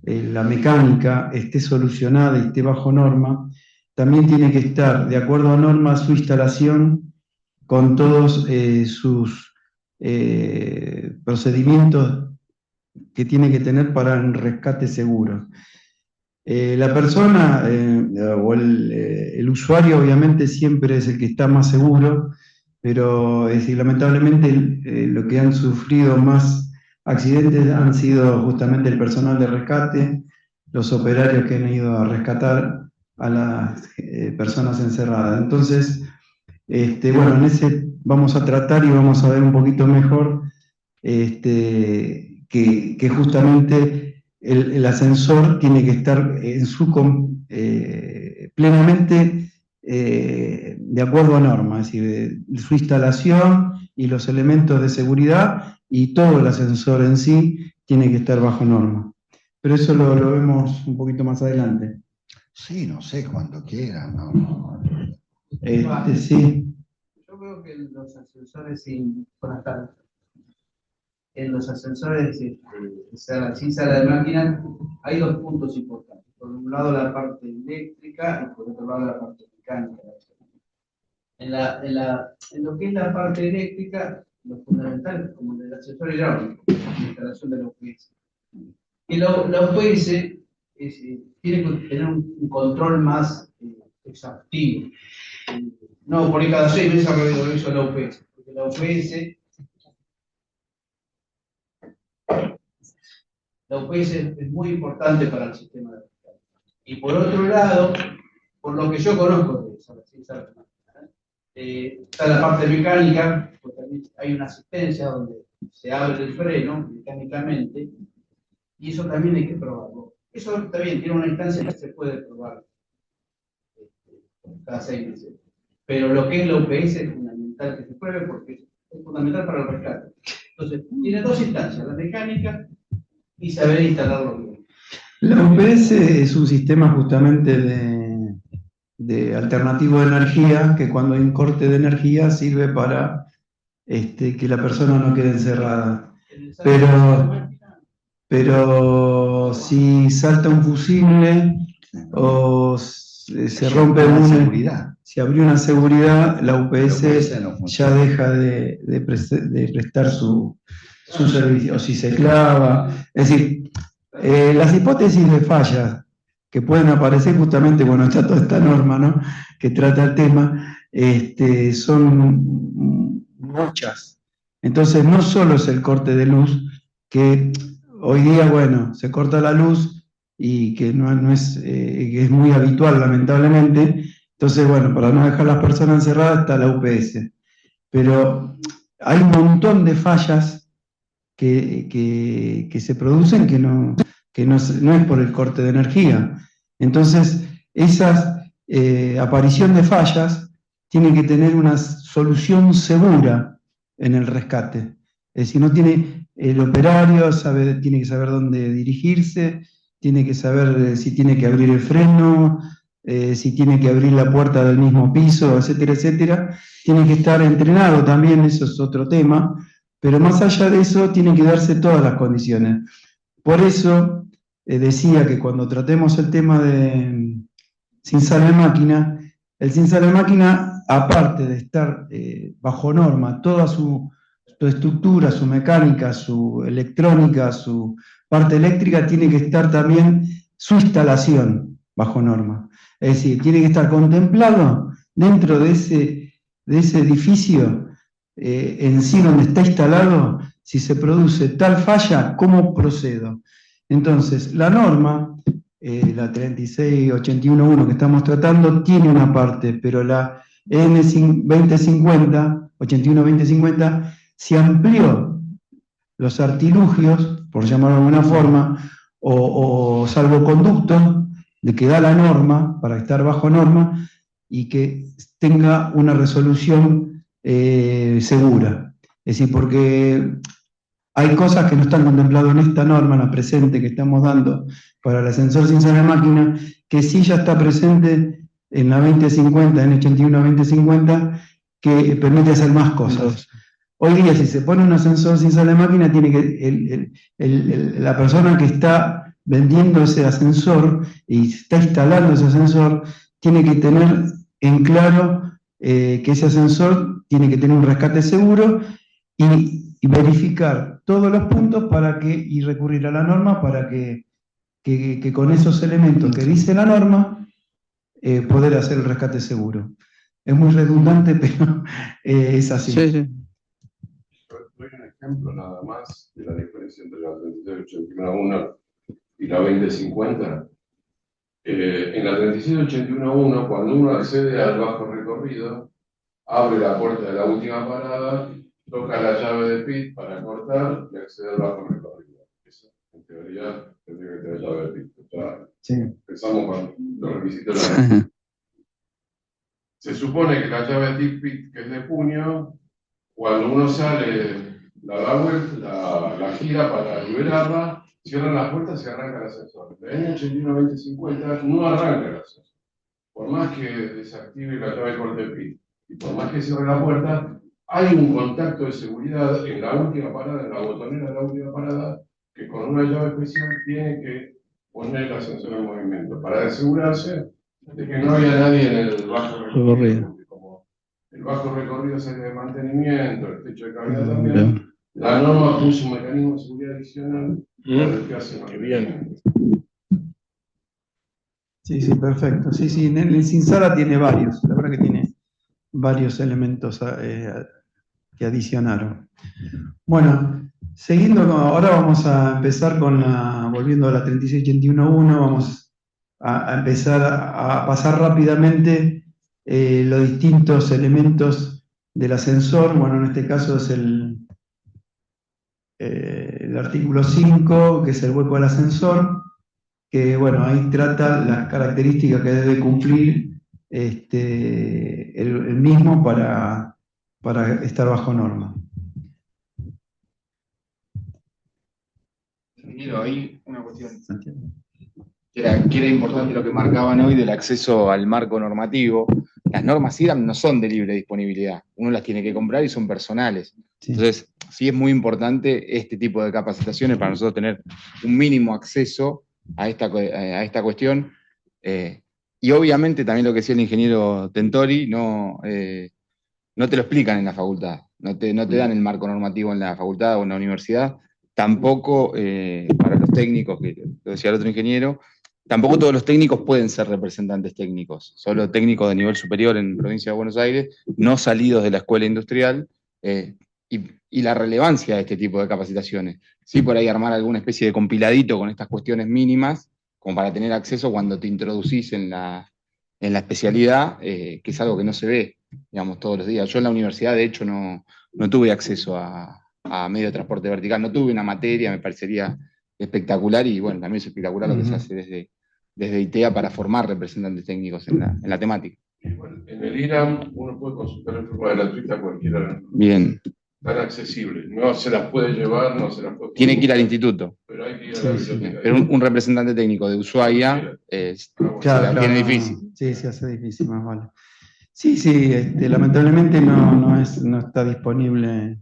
la mecánica, esté solucionada y esté bajo norma, también tiene que estar, de acuerdo a norma, su instalación con todos sus procedimientos que tiene que tener para un rescate seguro. La persona o el usuario obviamente siempre es el que está más seguro, pero lamentablemente lo que han sufrido más accidentes han sido justamente el personal de rescate, los operarios que han ido a rescatar a las personas encerradas. Entonces, bueno, en ese vamos a tratar y vamos a ver un poquito mejor que justamente el ascensor tiene que estar en plenamente de acuerdo a normas, es decir, su instalación y los elementos de seguridad y todo el ascensor en sí tiene que estar bajo norma. Pero eso lo vemos un poquito más adelante. Sí, no sé, cuando quieran. No. Sí. Yo veo que los ascensores sin en los ascensores sin sala de máquinas hay dos puntos importantes. Por un lado la parte eléctrica y por otro lado la parte mecánica. En lo que es la parte eléctrica, lo fundamental es como el ascensor hidráulico, la instalación de la UPS. Y la UPS tiene que tener un control más exhaustivo. No, por ahí cada 6 meses reviso la UPS, porque la UPS es muy importante para el sistema de rescate. Y por otro lado, por lo que yo conozco de esa, está la parte mecánica, porque también hay una asistencia donde se abre el freno mecánicamente, y eso también hay que probarlo. Eso también tiene una instancia que se puede probar cada 6 meses. Pero lo que es la UPS es fundamental que se pruebe porque es fundamental para el rescate. Entonces, tiene dos instancias, la mecánica y saber instalarlo bien. La UPS es un sistema justamente de alternativo de energía que cuando hay un corte de energía sirve para que la persona no quede encerrada. Pero si salta un fusible o se rompe si abrió una seguridad, la UPS ya deja de prestar su servicio, o si se clava. Es decir, las hipótesis de fallas que pueden aparecer justamente cuando está toda esta norma, ¿no?, que trata el tema, son muchas. Entonces, no solo es el corte de luz, que hoy día, bueno, se corta la luz y que que es muy habitual, lamentablemente. Entonces, bueno, para no dejar a las personas encerradas está la UPS. Pero hay un montón de fallas que se producen que no es por el corte de energía. Entonces, esa aparición de fallas tiene que tener una solución segura en el rescate. Es decir, no tiene el operario, tiene que saber dónde dirigirse, tiene que saber si tiene que abrir el freno, si tiene que abrir la puerta del mismo piso, etcétera, etcétera. Tiene que estar entrenado también, eso es otro tema, pero más allá de eso tienen que darse todas las condiciones. Por eso decía que cuando tratemos el tema de Sin Sal de Máquina, el Sin Sal de Máquina aparte de estar bajo norma, toda su estructura, su mecánica, su electrónica, su parte eléctrica, tiene que estar también su instalación bajo norma. Es decir, tiene que estar contemplado dentro de ese edificio, en sí donde está instalado, si se produce tal falla, ¿cómo procedo? Entonces, la norma, la 36811 que estamos tratando, tiene una parte, pero la EN 2050, 81-2050, se amplió los artilugios, por llamarlo de alguna forma, o salvoconductos de que da la norma, para estar bajo norma, y que tenga una resolución segura. Es decir, porque hay cosas que no están contempladas en esta norma, en la presente que estamos dando para el ascensor sin sala de máquina, que sí ya está presente en la 2050, en 81-2050, que permite hacer más cosas. Hoy día, si se pone un ascensor sin sala de máquina, tiene que la persona que está vendiendo ese ascensor y está instalando ese ascensor, tiene que tener en claro que ese ascensor tiene que tener un rescate seguro y verificar todos los puntos y recurrir a la norma para que con esos elementos que dice la norma, poder hacer el rescate seguro. Es muy redundante, pero es así. Sí, sí. Doy un ejemplo nada más de la diferencia entre la 36811 y la 2050. En la 36811, cuando uno accede al bajo recorrido, abre la puerta de la última parada, toca la llave de PIT para cortar y acceder al bajo recorrido. Eso, en teoría, tendría que tener llave de PIT. Ya Sí. empezamos con los requisitos de la ley. Se supone que la llave de PIT, que es de puño, cuando uno sale, la gira para liberarla, cierran las puertas y arranca el ascensor. En el año 81-2050 no arranca el ascensor. Por más que desactive la llave de corte PIT y por más que cierre la puerta, hay un contacto de seguridad en la última parada, en la botonera de la última parada, que con una llave especial tiene que poner el ascensor en movimiento para asegurarse de que no haya nadie en el bajo recorrido. Como el bajo recorrido es el de mantenimiento, el techo de cabina también, la norma puso un mecanismo de seguridad adicional para el que hace mantenimiento. Sí, sí, perfecto. Sí, sí, el Sinsara tiene varios, la verdad que tiene varios elementos que adicionaron. Bueno, ahora vamos a empezar volviendo a la 36811, vamos a empezar a pasar rápidamente los distintos elementos del ascensor. Bueno, en este caso es el artículo 5, que es el hueco del ascensor, que bueno, ahí trata las características que debe cumplir el mismo para estar bajo norma. Ingeniero, ahí una cuestión que era importante lo que marcaban hoy del acceso al marco normativo. Las normas IRAM no son de libre disponibilidad, uno las tiene que comprar y son personales. Sí. Entonces, sí es muy importante este tipo de capacitaciones para nosotros tener un mínimo acceso a esta cuestión. Y obviamente también lo que decía el ingeniero Tentori, no te lo explican en la facultad, no te dan el marco normativo en la facultad o en la universidad, tampoco para los técnicos, que lo decía el otro ingeniero, tampoco todos los técnicos pueden ser representantes técnicos, solo técnicos de nivel superior en Provincia de Buenos Aires, no salidos de la escuela industrial, y la relevancia de este tipo de capacitaciones. Sí, por ahí armar alguna especie de compiladito con estas cuestiones mínimas, como para tener acceso cuando te introducís en la especialidad, que es algo que no se ve, digamos, todos los días. Yo en la universidad, de hecho, no tuve acceso a medio de transporte vertical, no tuve una materia, me parecería espectacular, y bueno, también es espectacular lo que se hace desde ITEA para formar representantes técnicos en la temática. Bueno, en el IRAM uno puede consultar en forma gratuita cualquiera. Bien. Tan accesible. No se las puede llevar, no se las puede... Tiene que ir al instituto. Pero hay que ir a la biblioteca. Pero un representante técnico de Ushuaia tiene difícil. Sí, se hace difícil, más vale. Sí, lamentablemente no está disponible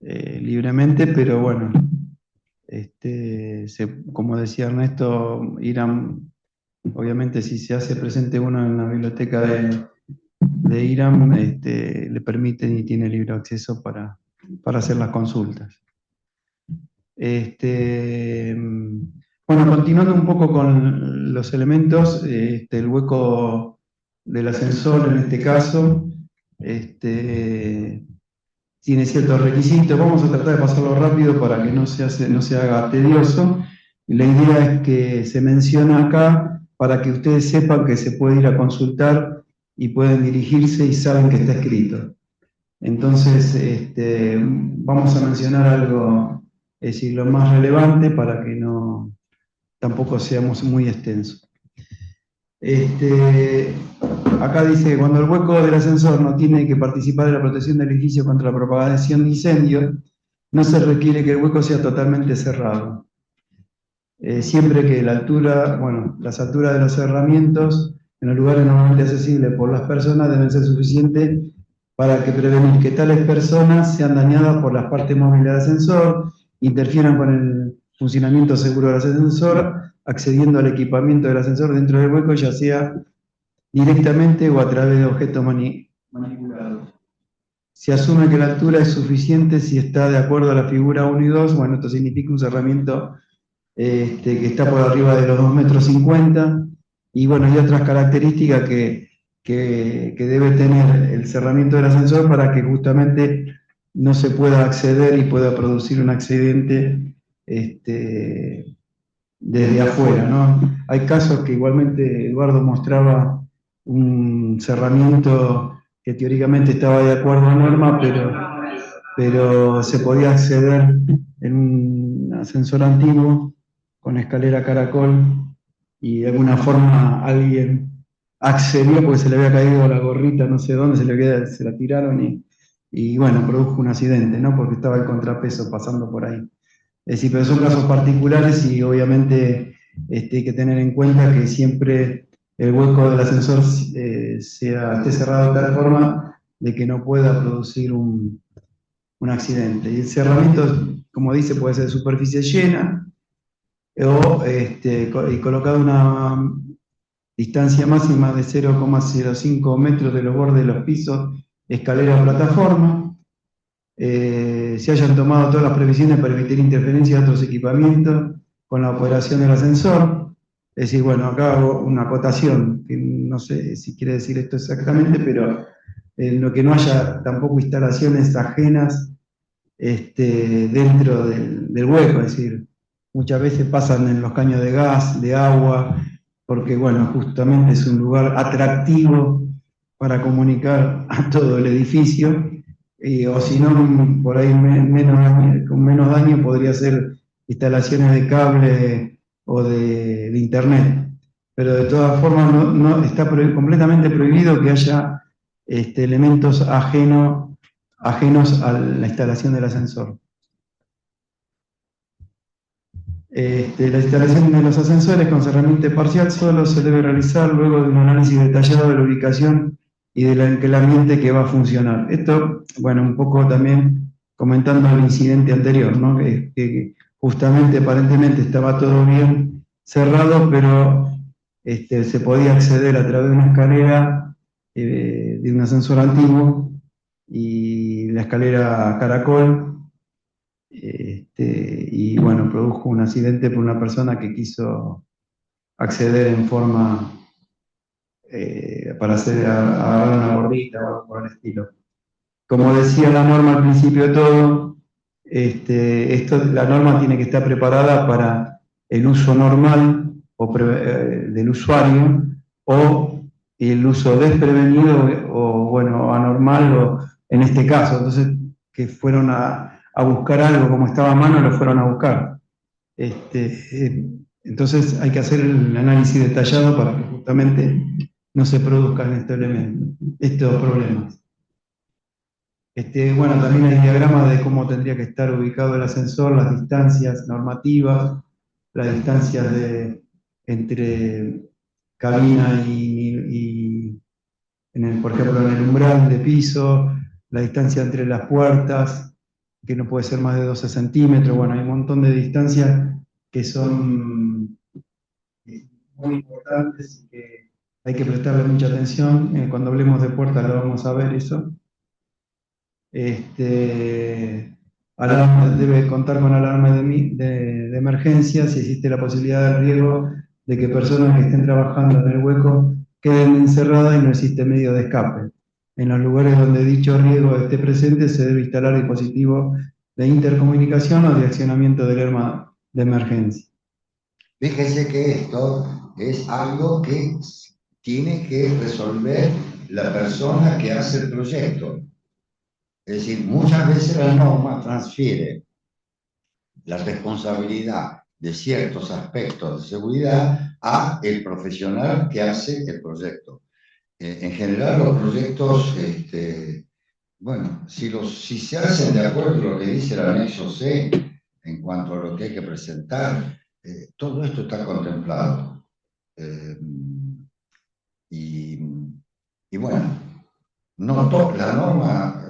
libremente, pero bueno, como decía Ernesto, IRAM, obviamente si se hace presente uno en la biblioteca de IRAM le permiten y tiene libre acceso para hacer las consultas. Bueno, continuando un poco con los elementos, el hueco del ascensor en este caso tiene ciertos requisitos. Vamos a tratar de pasarlo rápido para que no se haga tedioso. La idea es que se menciona acá para que ustedes sepan que se puede ir a consultar y pueden dirigirse y saben que está escrito. Entonces, vamos a mencionar algo, es decir, lo más relevante para que tampoco seamos muy extensos. Acá dice, cuando el hueco del ascensor no tiene que participar de la protección del edificio contra la propagación de incendios, no se requiere que el hueco sea totalmente cerrado. Siempre que las alturas de los cerramientos en los lugares normalmente accesibles por las personas deben ser suficientes para prevenir que tales personas sean dañadas por las partes móviles del ascensor, interfieran con el funcionamiento seguro del ascensor, accediendo al equipamiento del ascensor dentro del hueco, ya sea directamente o a través de objetos manipulados. Se asume que la altura es suficiente si está de acuerdo a la figura 1 y 2, bueno, esto significa un cerramiento que está por arriba de los 2,50 m, y bueno, hay otras características que debe tener el cerramiento del ascensor para que justamente no se pueda acceder y pueda producir un accidente desde afuera, ¿no? Hay casos que igualmente Eduardo mostraba un cerramiento que teóricamente estaba de acuerdo a norma, pero se podía acceder en un ascensor antiguo con escalera caracol y de alguna forma alguien accedió porque se le había caído la gorrita, no sé dónde, se la tiraron y bueno, produjo un accidente, ¿no? Porque estaba el contrapeso pasando por ahí. Es decir, pero son casos particulares y obviamente hay que tener en cuenta que siempre el hueco del ascensor esté cerrado de tal forma de que no pueda producir un accidente. Y el cerramiento, como dice, puede ser de superficie llena o y colocado a una distancia máxima de 0,05 metros de los bordes de los pisos, escalera o plataforma. Se hayan tomado todas las previsiones para evitar interferencia de otros equipamientos con la operación del ascensor. Es decir, bueno, acá hago una acotación, que no sé si quiere decir esto exactamente, pero en lo que no haya tampoco instalaciones ajenas dentro del hueco, es decir, muchas veces pasan en los caños de gas, de agua, porque bueno, justamente es un lugar atractivo para comunicar a todo el edificio, o si no, por ahí con menos daño podría ser instalaciones de cable o de internet. Pero de todas formas no está completamente prohibido que haya elementos ajenos a la instalación del ascensor. La instalación de los ascensores con cerramiento parcial solo se debe realizar luego de un análisis detallado de la ubicación y del ambiente que va a funcionar. Esto, bueno, un poco también comentando el incidente anterior, ¿no? Que justamente aparentemente estaba todo bien cerrado, pero se podía acceder a través de una escalera de un ascensor antiguo y la escalera caracol. Y bueno, produjo un accidente por una persona que quiso acceder en forma para agarrar una gorrita o algo por el estilo. Como decía la norma al principio de todo, la norma tiene que estar preparada para el uso normal del usuario o el uso desprevenido o bueno, anormal o en este caso. Entonces, que fueron a buscar algo como estaba a mano, lo fueron a buscar. Entonces hay que hacer el análisis detallado para que justamente no se produzcan estos problemas. Bueno, también hay diagramas de cómo tendría que estar ubicado el ascensor, las distancias normativas, las distancias entre cabina y por ejemplo, en el umbral de piso, la distancia entre las puertas, que no puede ser más de 12 centímetros. Bueno, hay un montón de distancias que son muy importantes y que hay que prestarle mucha atención. Cuando hablemos de puertas lo vamos a ver eso. Debe contar con alarma de emergencia si existe la posibilidad de riesgo de que personas que estén trabajando en el hueco queden encerradas y no existe medio de escape. En los lugares donde dicho riesgo esté presente se debe instalar dispositivos de intercomunicación o de accionamiento del alarma de emergencia. Fíjese que esto es algo que tiene que resolver la persona que hace el proyecto. Es decir, muchas veces la norma transfiere la responsabilidad de ciertos aspectos de seguridad a el profesional que hace el proyecto. En general, los proyectos, bueno, si se hacen de acuerdo a lo que dice el anexo C en cuanto a lo que hay que presentar, todo esto está contemplado. Y bueno, la norma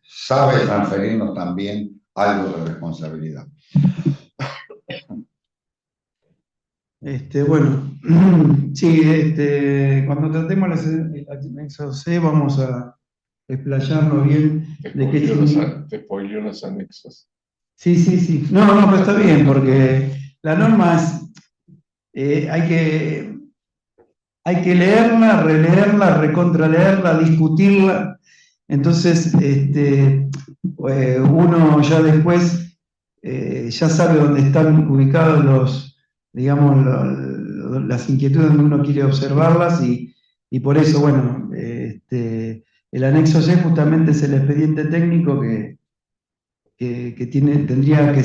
sabe transferirnos también algo de responsabilidad. Bueno, sí, cuando tratemos el anexo C vamos a explayarnos bien de qué Te spoileo los anexos. Sí. No, pero está bien, porque la norma es, hay que leerla, releerla, recontraleerla, discutirla. Entonces, uno ya después ya sabe dónde están ubicados las inquietudes donde uno quiere observarlas y por eso, bueno, el anexo C justamente es el expediente técnico que tendría que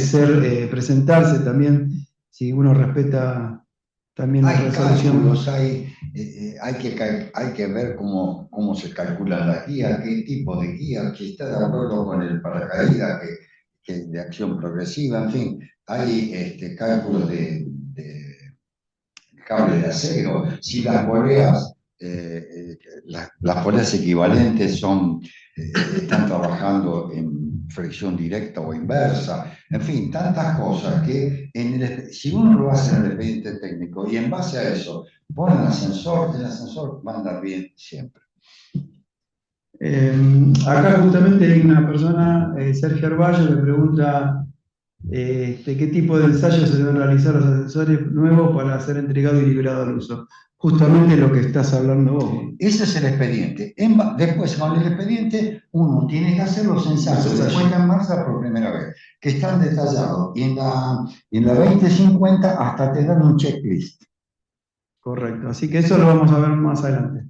presentarse también, si uno respeta también la resolución. Cálculos, hay que ver cómo se calculan las guías, qué tipo de guía, si está de acuerdo con el paracaídas, que de acción progresiva, en fin, hay cálculos de cable de acero, si las poleas, las poleas equivalentes están trabajando en fricción directa o inversa, en fin, tantas cosas que si uno lo hace en el expediente técnico y en base a eso pone el ascensor va a andar bien siempre. Acá justamente hay una persona, Sergio Arballo, que pregunta qué tipo de ensayos se deben realizar los ascensores nuevos para ser entregado y liberado al uso. Justamente lo que estás hablando vos. Ese es el expediente. Después, con el expediente, uno tiene que hacer los ensayos de puesta en marcha por primera vez, que están detallados. Y en la 2050 hasta te dan un checklist. Correcto. Así que eso lo vamos a ver más adelante.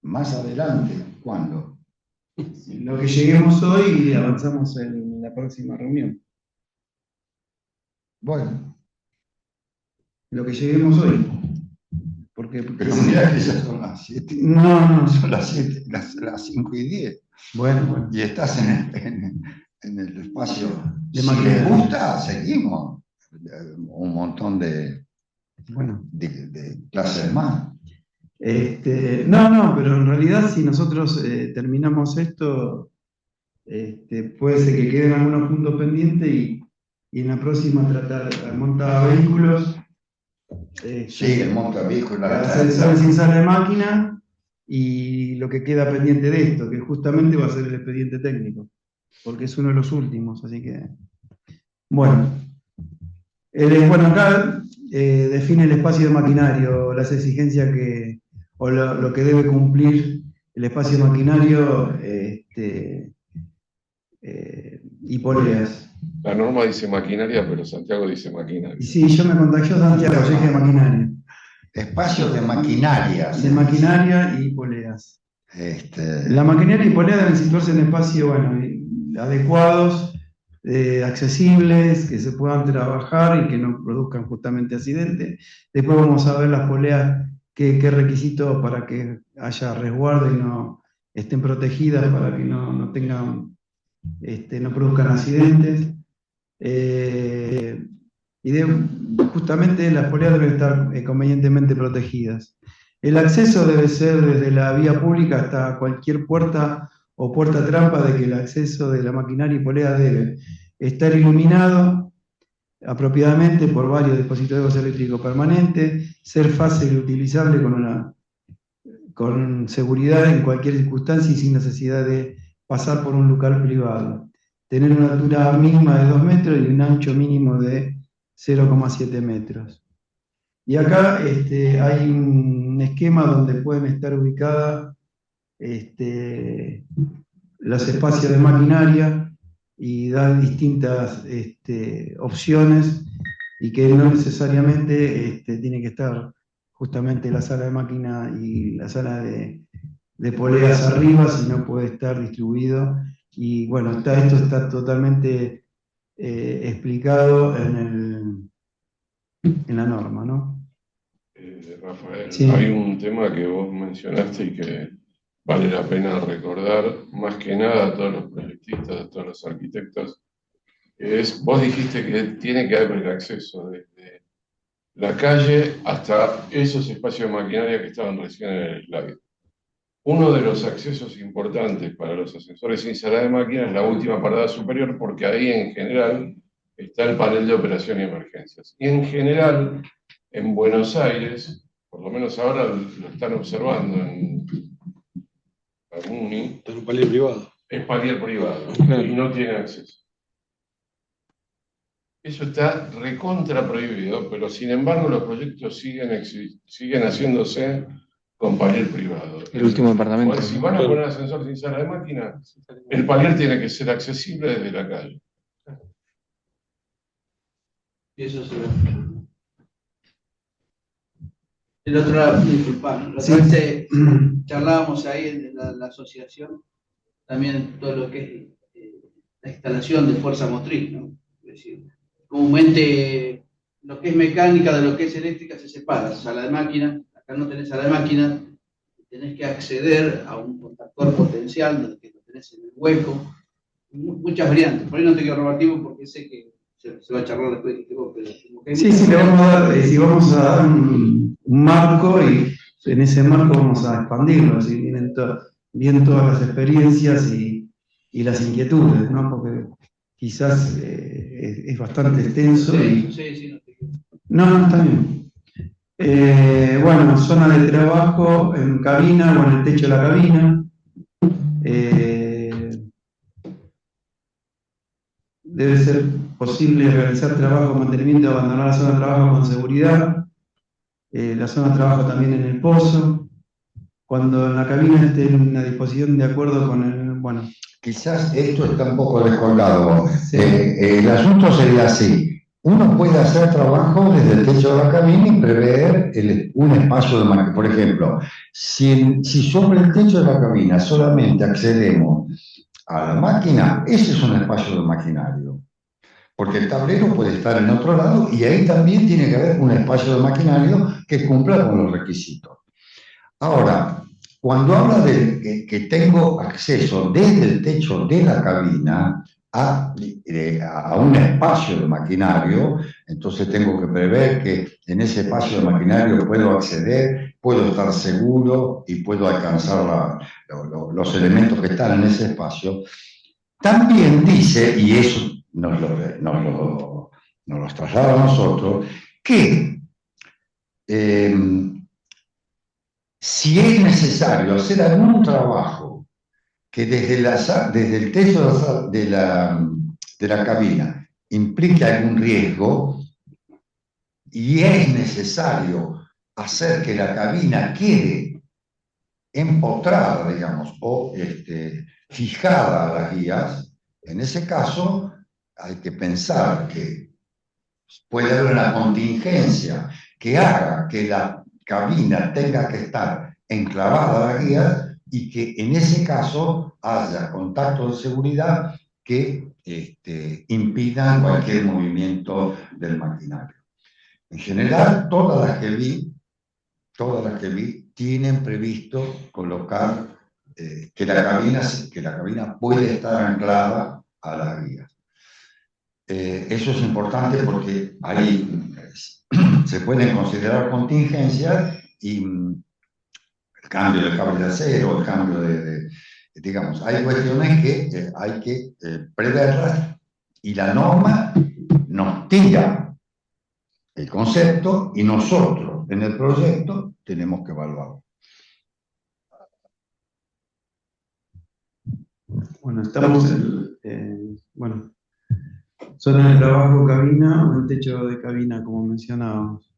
Más adelante, ¿cuándo? Lo que lleguemos hoy y avanzamos en la próxima reunión. Bueno. Lo que lleguemos hoy. Pero mira que ya son las 7. No. Son las 7, las 5 y 10. Bueno. Y estás en el espacio. Si les gusta, seguimos. Un montón de clases más. No, pero en realidad si nosotros terminamos esto, puede ser que queden algunos puntos pendientes y en la próxima tratar de montar vehículos. Sí, el monta vehículos. Ascensores sin sala de máquina y lo que queda pendiente de esto, que justamente va a ser el expediente técnico, porque es uno de los últimos, así que... Bueno, acá define el espacio de maquinario, las exigencias o lo que debe cumplir el espacio de maquinario y poleas. La norma dice maquinaria, pero Santiago dice maquinaria. Sí, yo me contagió Santiago, yo dije maquinaria. Espacios de maquinarias. De maquinaria y poleas. La maquinaria y polea deben situarse en espacios adecuados, accesibles, que se puedan trabajar y que no produzcan justamente accidentes. Después vamos a ver las poleas, qué requisitos para que haya resguardo y no estén protegidas para que no tengan, no produzcan accidentes. Justamente las poleas deben estar convenientemente protegidas. El acceso debe ser desde la vía pública hasta cualquier puerta o puerta trampa, de que el acceso de la maquinaria y polea debe estar iluminado, apropiadamente por varios dispositivos eléctricos permanentes, ser fácil y utilizable con seguridad en cualquier circunstancia y sin necesidad de pasar por un local privado, tener una altura mínima de 2 metros y un ancho mínimo de 0,7 metros. Y acá hay un esquema donde pueden estar ubicadas los espacios de maquinaria y dar distintas opciones, y que no necesariamente tiene que estar justamente la sala de máquina y la sala de poleas arriba, sino puede estar distribuido. Y bueno, esto está totalmente explicado en la norma, ¿no? Rafael, Sí. hay un tema que vos mencionaste y que vale la pena recordar, más que nada a todos los proyectistas, a todos los arquitectos, que es, vos dijiste que tiene que haber el acceso desde la calle hasta esos espacios de maquinaria que estaban recién en el slide. Uno de los accesos importantes para los ascensores sin sala de máquinas es la última parada superior, porque ahí en general está el panel de operación y emergencias. Y en general, en Buenos Aires, por lo menos ahora lo están observando en la MUNI, Es un palier privado. es palier privado Claro. y no tiene acceso. Eso está recontra prohibido, pero sin embargo los proyectos siguen haciéndose con palier privado. El último departamento. Pues, si van a poner ascensor sin sala de máquina, el palier tiene que ser accesible desde la calle. Y eso se ve. El otro lado, disculpa, ¿no? Sí. Charlábamos ahí en la asociación, también todo lo que es la instalación de fuerza motriz, ¿no? Es decir, comúnmente lo que es mecánica de lo que es eléctrica se separa. Sala de máquina, acá no tenés sala de máquina, tenés que acceder a un contactor potencial que lo tenés en el hueco. Muchas variantes. Por ahí no te quiero robar tiempo porque sé que se va a charlar después de vos, pero como que Sí, le vamos a dar, vamos a dar un marco, y en ese marco vamos a expandirlo, así vienen bien todas las experiencias y las inquietudes, ¿no? Porque quizás es bastante extenso y... Sí, no te quiero. No, está bien. Bueno, zona de trabajo en cabina o en el techo de la cabina. Debe ser posible realizar trabajo, mantenimiento, abandonar la zona de trabajo con seguridad. La zona de trabajo también en el pozo. Cuando en la cabina esté en una disposición de acuerdo con el... Bueno, Quizás esto está un poco descolgado. sí. El asunto sería así. Uno puede hacer trabajo desde el techo de la cabina y prever un espacio de máquina. Por ejemplo, si sobre el techo de la cabina solamente accedemos a la máquina, ese es un espacio de maquinario. Porque el tablero puede estar en otro lado y ahí también tiene que haber un espacio de maquinario que cumpla con los requisitos. Ahora, cuando habla de que tengo acceso desde el techo de la cabina a un espacio de maquinario, entonces tengo que prever que en ese espacio de maquinario puedo acceder, puedo estar seguro y puedo alcanzar los elementos que están en ese espacio. También dice, y eso nos los traslada a nosotros, que si es necesario hacer algún trabajo que desde el techo de la cabina implique algún riesgo y es necesario hacer que la cabina quede empotrada, digamos, o fijada a las guías, en ese caso hay que pensar que puede haber una contingencia que haga que la cabina tenga que estar enclavada a las guías y que en ese caso haya contactos de seguridad que impidan cualquier movimiento del maquinario. En general, todas las que vi tienen previsto colocar que la cabina puede estar anclada a las guías. Eso es importante porque ahí se pueden considerar contingencias y el cambio del cable de acero, el cambio digamos, hay cuestiones que hay que preverlas y la norma no. tira el concepto y nosotros en el proyecto tenemos que evaluarlo. Bueno, estamos bueno, zona de trabajo cabina o el techo de cabina, como mencionábamos.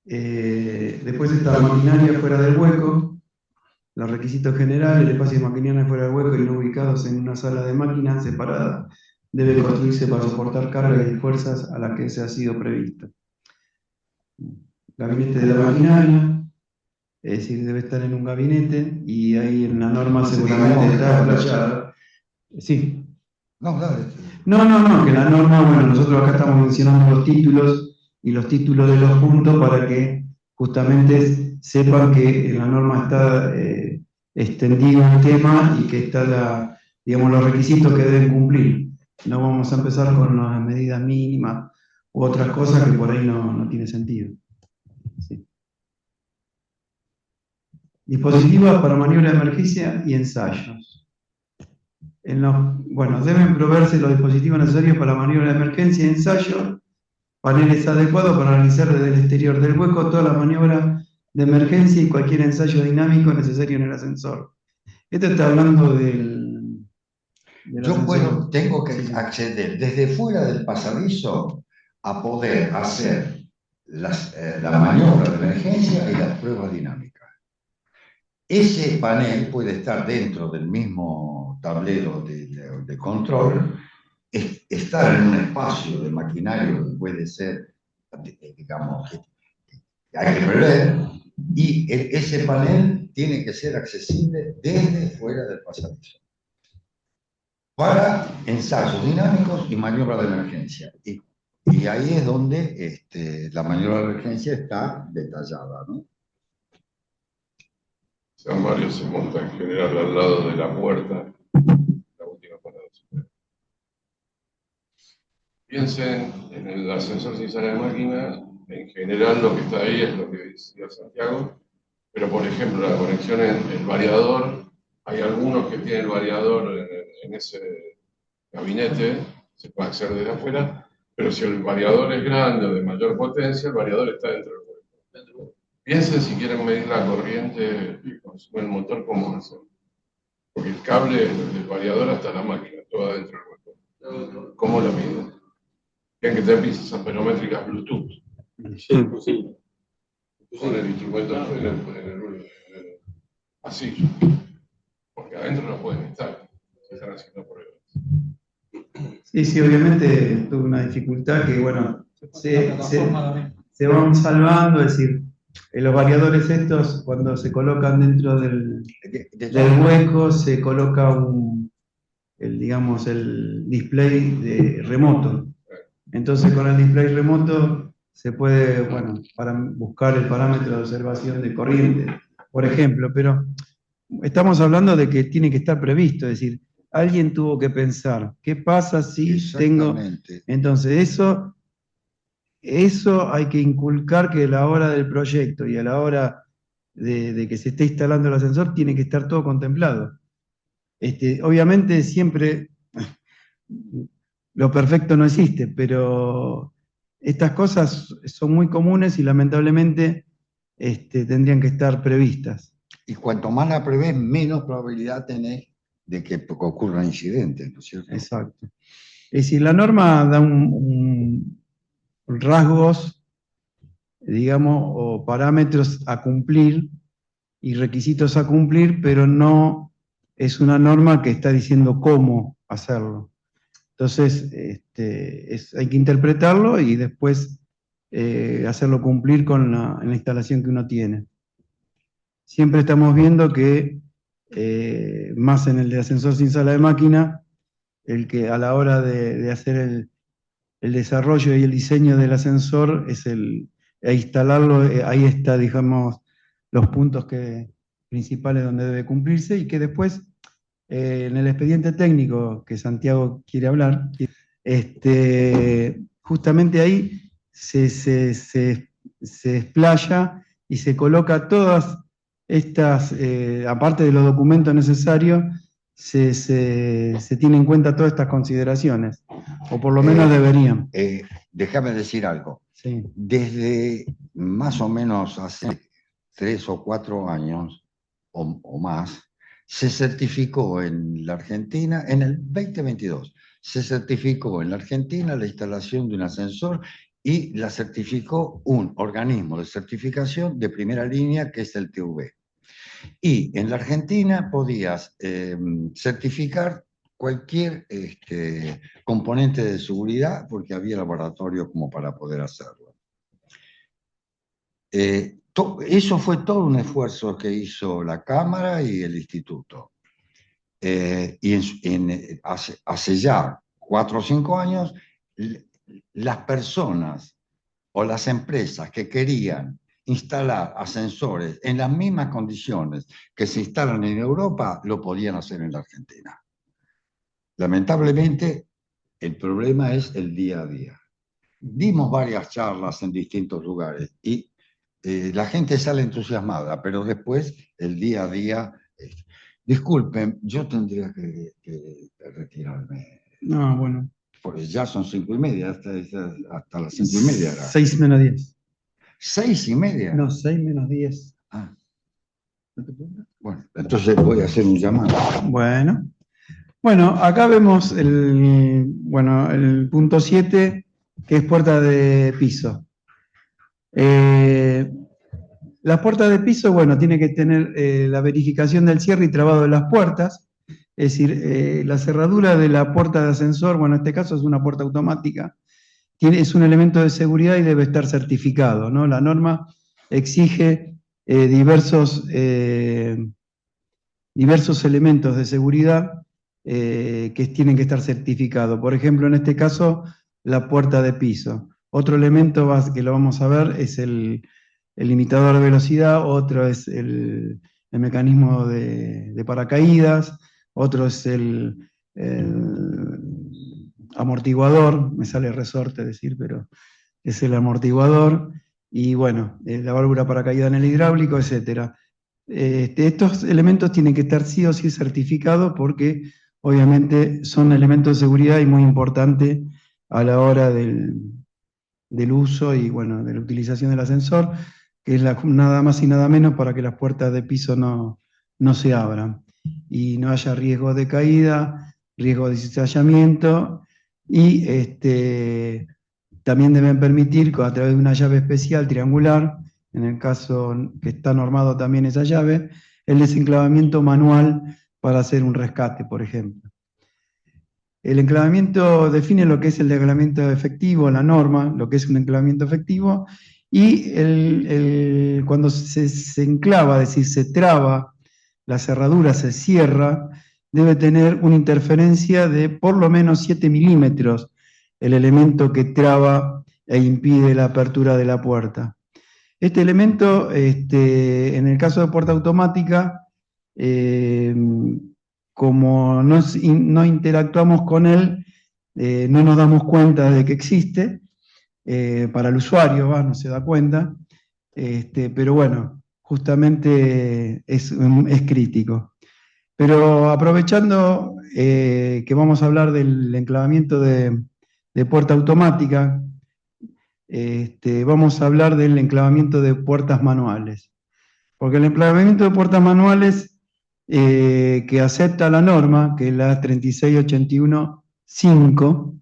Después está maquinaria fuera del hueco, los requisitos generales, el espacio de maquinaria fuera del hueco y no ubicados en una sala de máquinas separada, debe construirse para soportar cargas y fuerzas a las que se ha sido previsto. Gabinete de la maquinaria, es decir, debe estar en un gabinete y ahí en la norma seguramente está explayada. Sí. No, dale. No, que la norma, bueno, nosotros acá estamos mencionando los títulos y los títulos de los puntos para que justamente sepan que en la norma está extendido el tema y que está digamos, los requisitos que deben cumplir. No vamos a empezar con las medidas mínimas u otras cosas que por ahí no tiene sentido. Sí. Dispositivos para maniobra de emergencia y ensayos. Bueno, deben proveerse los dispositivos necesarios para la maniobra de emergencia y ensayo, paneles adecuados para realizar desde el exterior del hueco toda la maniobra de emergencia y cualquier ensayo dinámico necesario en el ascensor. Esto está hablando del Yo tengo que acceder desde fuera del pasadizo a poder hacer la maniobra de emergencia y las pruebas dinámicas. Ese panel puede estar dentro del mismo tablero de control, estar en un espacio de maquinario que puede ser, digamos, que hay que prever, y ese panel tiene que ser accesible desde fuera del pasadizo para ensayos dinámicos y maniobra de emergencia. Y ahí es donde la maniobra de emergencia está detallada, ¿no? San Mario se monta en general al lado de la puerta, la última parada. Piensen en el ascensor sin sala de máquina, en general lo que está ahí es lo que decía Santiago, pero por ejemplo la conexión en el variador, hay algunos que tienen el variador en ese gabinete, se puede acceder desde afuera, pero si el variador es grande o de mayor potencia, el variador está dentro del hueco. Piensen si quieren medir la corriente que consume el motor, ¿cómo hacen? Porque el cable del variador hasta la máquina, toda dentro del hueco. ¿Cómo lo miden? Tienen que tener pinzas amperométricas Bluetooth. Sí, imposible. Con el instrumento en el pasillo. Porque adentro no pueden estar. Se están haciendo pruebas. Sí, obviamente tuve una dificultad que, bueno, se van salvando, es decir, los variadores estos, cuando se colocan dentro del hueco, se coloca digamos, el display de remoto. Entonces, con el display remoto se puede, bueno, para buscar el parámetro de observación de corriente, por ejemplo, pero estamos hablando de que tiene que estar previsto, es decir, alguien tuvo que pensar, ¿qué pasa si tengo...? Entonces, eso hay que inculcar que a la hora del proyecto y a la hora de que se esté instalando el ascensor tiene que estar todo contemplado. Obviamente siempre lo perfecto no existe, pero estas cosas son muy comunes y lamentablemente tendrían que estar previstas. Y cuanto más la prevés, menos probabilidad tenés de que ocurra incidentes, ¿no es cierto? Exacto. Es decir, la norma da rasgos, digamos, o parámetros a cumplir y requisitos a cumplir, pero no es una norma que está diciendo cómo hacerlo. Entonces, hay que interpretarlo y después hacerlo cumplir en la instalación que uno tiene. Siempre estamos viendo que, más en el de ascensor sin sala de máquina, el que a la hora de hacer el desarrollo y el diseño del ascensor es instalarlo, ahí está, digamos, los puntos principales donde debe cumplirse y que después, en el expediente técnico que Santiago quiere hablar, justamente ahí se explaya y se coloca todas estas, aparte de los documentos necesarios, se tienen en cuenta todas estas consideraciones, o por lo menos deberían. Déjame decir algo. Sí. Desde más o menos hace 3 o 4 años o más, se certificó en la Argentina, en el 2022, se certificó en la Argentina la instalación de un ascensor y la certificó un organismo de certificación de primera línea que es el TV. Y en la Argentina podías certificar cualquier componente de seguridad porque había laboratorio como para poder hacerlo. Eso fue todo un esfuerzo que hizo la Cámara y el Instituto. Y hace ya 4 o 5 años, las personas o las empresas que querían instalar ascensores en las mismas condiciones que se instalan en Europa, lo podían hacer en la Argentina. Lamentablemente, el problema es el día a día. Dimos varias charlas en distintos lugares y la gente sale entusiasmada, pero después el día a día... Disculpen, yo tendría que retirarme. No, bueno. Pues ya son 5:30, hasta las 5:30 era. 6 menos 10. 6:30. No, 6 menos 10. Ah. Bueno, entonces voy a hacer un llamado. Bueno, acá vemos el punto 7, que es puerta de piso. Las puertas de piso, bueno, tiene que tener la verificación del cierre y trabado de las puertas. Es decir, la cerradura de la puerta de ascensor, bueno, en este caso es una puerta automática, es un elemento de seguridad y debe estar certificado, ¿no? La norma exige diversos elementos de seguridad que tienen que estar certificados. Por ejemplo, en este caso, la puerta de piso. Otro elemento que lo vamos a ver es el limitador de velocidad, otro es el mecanismo de paracaídas, otro es el amortiguador, me sale resorte decir, pero es el amortiguador, y bueno, la válvula paracaídas en el hidráulico, etc. Estos elementos tienen que estar sí o sí certificados porque obviamente son elementos de seguridad y muy importantes a la hora del uso y bueno, de la utilización del ascensor, que es nada más y nada menos para que las puertas de piso no se abran y no haya riesgo de caída, riesgo de cizallamiento, y también deben permitir, a través de una llave especial triangular, en el caso que está normado también esa llave, el desenclavamiento manual para hacer un rescate, por ejemplo. El enclavamiento define lo que es el enclavamiento efectivo, la norma, lo que es un enclavamiento efectivo, y cuando se enclava, es decir, se traba, la cerradura se cierra, debe tener una interferencia de por lo menos 7 milímetros, el elemento que traba e impide la apertura de la puerta. Este elemento, en el caso de puerta automática, como no interactuamos con él, no nos damos cuenta de que existe, para el usuario no se da cuenta, pero bueno, justamente es crítico. Pero aprovechando que vamos a hablar del enclavamiento de puerta automática, vamos a hablar del enclavamiento de puertas manuales. Porque el enclavamiento de puertas manuales que acepta la norma, que es la 3681.5,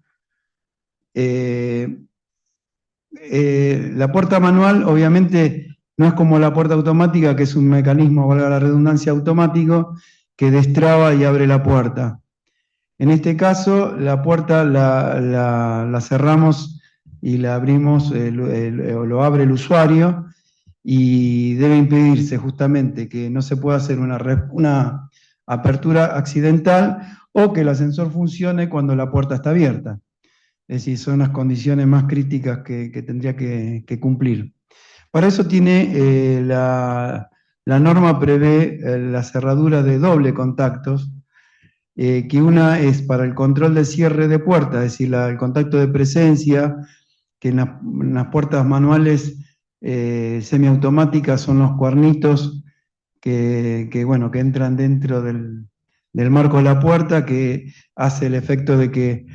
la puerta manual obviamente no es como la puerta automática, que es un mecanismo, valga la redundancia, automático, que destraba y abre la puerta. En este caso, la puerta la cerramos y la abrimos, lo abre el usuario, y debe impedirse justamente que no se pueda hacer una apertura accidental o que el ascensor funcione cuando la puerta está abierta. Es decir, son las condiciones más críticas que tendría que cumplir. Para eso tiene la norma prevé la cerradura de doble contactos, que una es para el control de cierre de puerta, es decir, el contacto de presencia, que en las puertas manuales semiautomáticas son los cuernitos que entran dentro del del marco de la puerta que hace el efecto de que,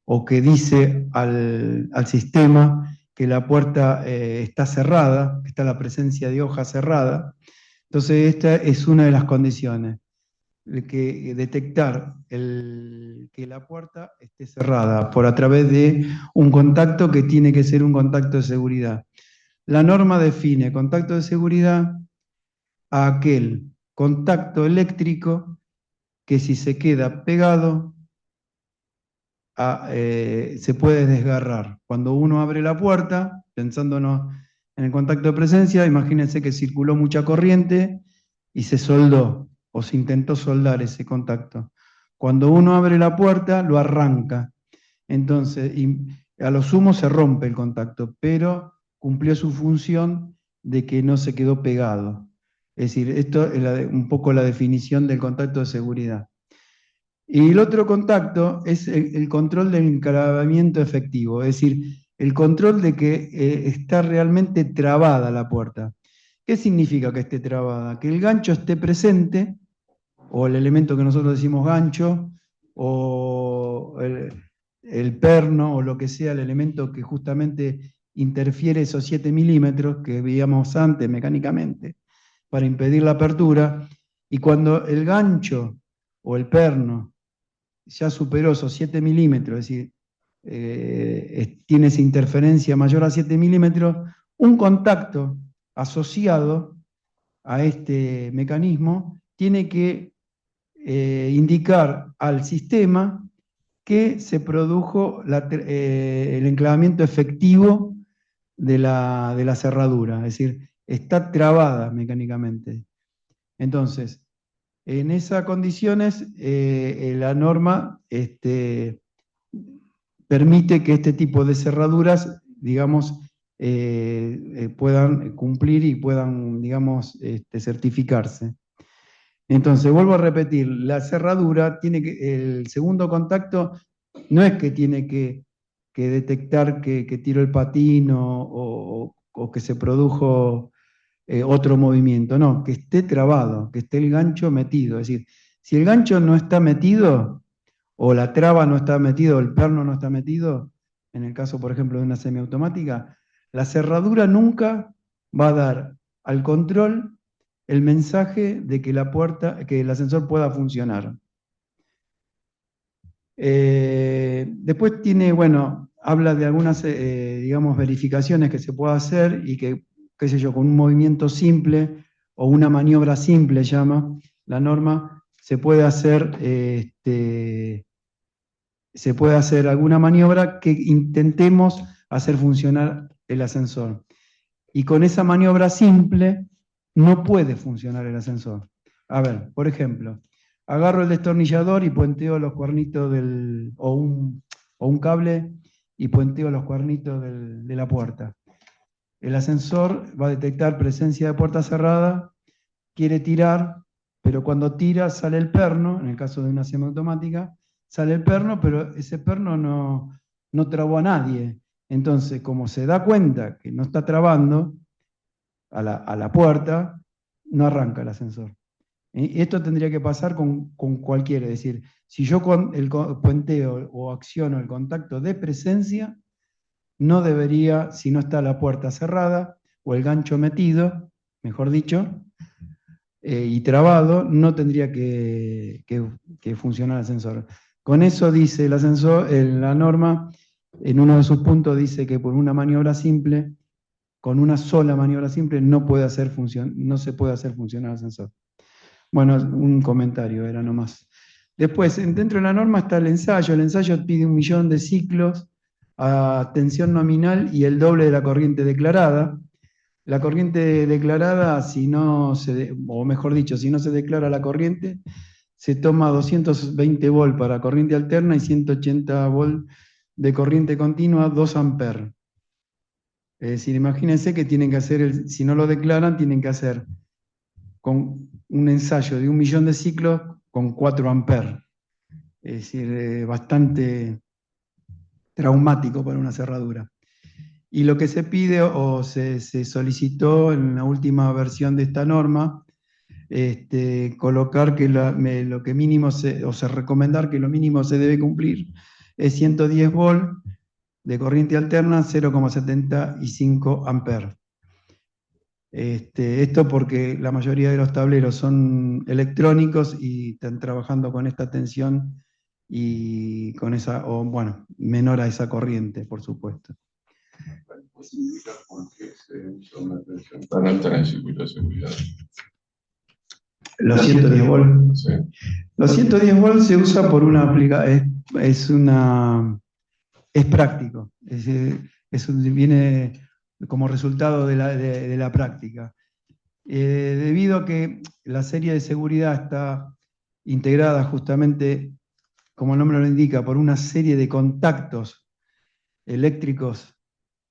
o que dice al sistema que la puerta está cerrada, que está la presencia de hoja cerrada. Entonces esta es una de las condiciones, que detectar que la puerta esté cerrada por a través de un contacto que tiene que ser un contacto de seguridad. La norma define contacto de seguridad a aquel contacto eléctrico que si se queda pegado se puede desgarrar. Cuando uno abre la puerta, pensándonos en el contacto de presencia, imagínense que circuló mucha corriente y se soldó o se intentó soldar ese contacto. Cuando uno abre la puerta, lo arranca. Entonces, a lo sumo se rompe el contacto, pero cumplió su función de que no se quedó pegado. Es decir, esto es un poco la definición del contacto de seguridad. Y el otro contacto es el control del enclavamiento efectivo, es decir, el control de que está realmente trabada la puerta. ¿Qué significa que esté trabada? Que el gancho esté presente, o el elemento que nosotros decimos gancho, o el perno, o lo que sea, el elemento que justamente interfiere esos 7 milímetros que veíamos antes mecánicamente, para impedir la apertura, y cuando el gancho o el perno ya superó esos 7 milímetros, es decir, tiene esa interferencia mayor a 7 milímetros, un contacto asociado a este mecanismo tiene que indicar al sistema que se produjo el enclavamiento efectivo de la cerradura, es decir, está trabada mecánicamente. Entonces, en esas condiciones, la norma permite que este tipo de cerraduras, digamos, puedan cumplir y puedan, digamos, certificarse. Entonces, vuelvo a repetir, la cerradura tiene que, el segundo contacto no es que tiene que detectar que tiró el patín o que se produjo otro movimiento, no, que esté trabado, que esté el gancho metido. Es decir, si el gancho no está metido, o la traba no está metido, o el perno no está metido, en el caso, por ejemplo, de una semiautomática, la cerradura nunca va a dar al control el mensaje de que que el ascensor pueda funcionar. Después tiene, bueno, habla de algunas, digamos, verificaciones que se puede hacer y que, qué sé yo, con un movimiento simple o una maniobra simple, llama la norma, se puede hacer alguna maniobra que intentemos hacer funcionar el ascensor. Y con esa maniobra simple no puede funcionar el ascensor. A ver, por ejemplo, agarro el destornillador y puenteo los cuernitos o un cable y puenteo los cuernitos de la puerta. El ascensor va a detectar presencia de puerta cerrada, quiere tirar, pero cuando tira sale el perno, en el caso de una semiautomática, sale el perno, pero ese perno no trabó a nadie. Entonces, como se da cuenta que no está trabando a la puerta, no arranca el ascensor. Y esto tendría que pasar con cualquiera, es decir, si yo con el puenteo o acciono el contacto de presencia, no debería, si no está la puerta cerrada o el gancho metido, mejor dicho, y trabado, no tendría que funcionar el ascensor. Con eso dice el ascensor, la norma, en uno de sus puntos dice que por una maniobra simple, con una sola maniobra simple, no se puede hacer funcionar el ascensor. Bueno, un comentario era nomás. Después, dentro de la norma está el ensayo. El ensayo pide 1 millón de ciclos a tensión nominal y el doble de la corriente declarada. La corriente declarada, o mejor dicho, si no se declara la corriente, se toma 220 volt para corriente alterna y 180 volt de corriente continua, 2 amperes. Es decir, imagínense que tienen que hacer, si no lo declaran, tienen que hacer con un ensayo de 1 millón de ciclos con 4 amperes. Es decir, bastante traumático para una cerradura. Y lo que se pide o se solicitó en la última versión de esta norma colocar que lo que mínimo recomendar que lo mínimo se debe cumplir es 110 volt de corriente alterna, 0,75 amperes. Esto porque la mayoría de los tableros son electrónicos y están trabajando con esta tensión y con esa, o bueno, menor a esa corriente, por supuesto. ¿Posibilita por qué se usa una tensión tan alta en el circuito de seguridad? Los 110 volts. Sí. Los 110 volts se usa por una aplicación, es práctico, viene como resultado de la práctica. Debido a que la serie de seguridad está integrada justamente, como el nombre lo indica, por una serie de contactos eléctricos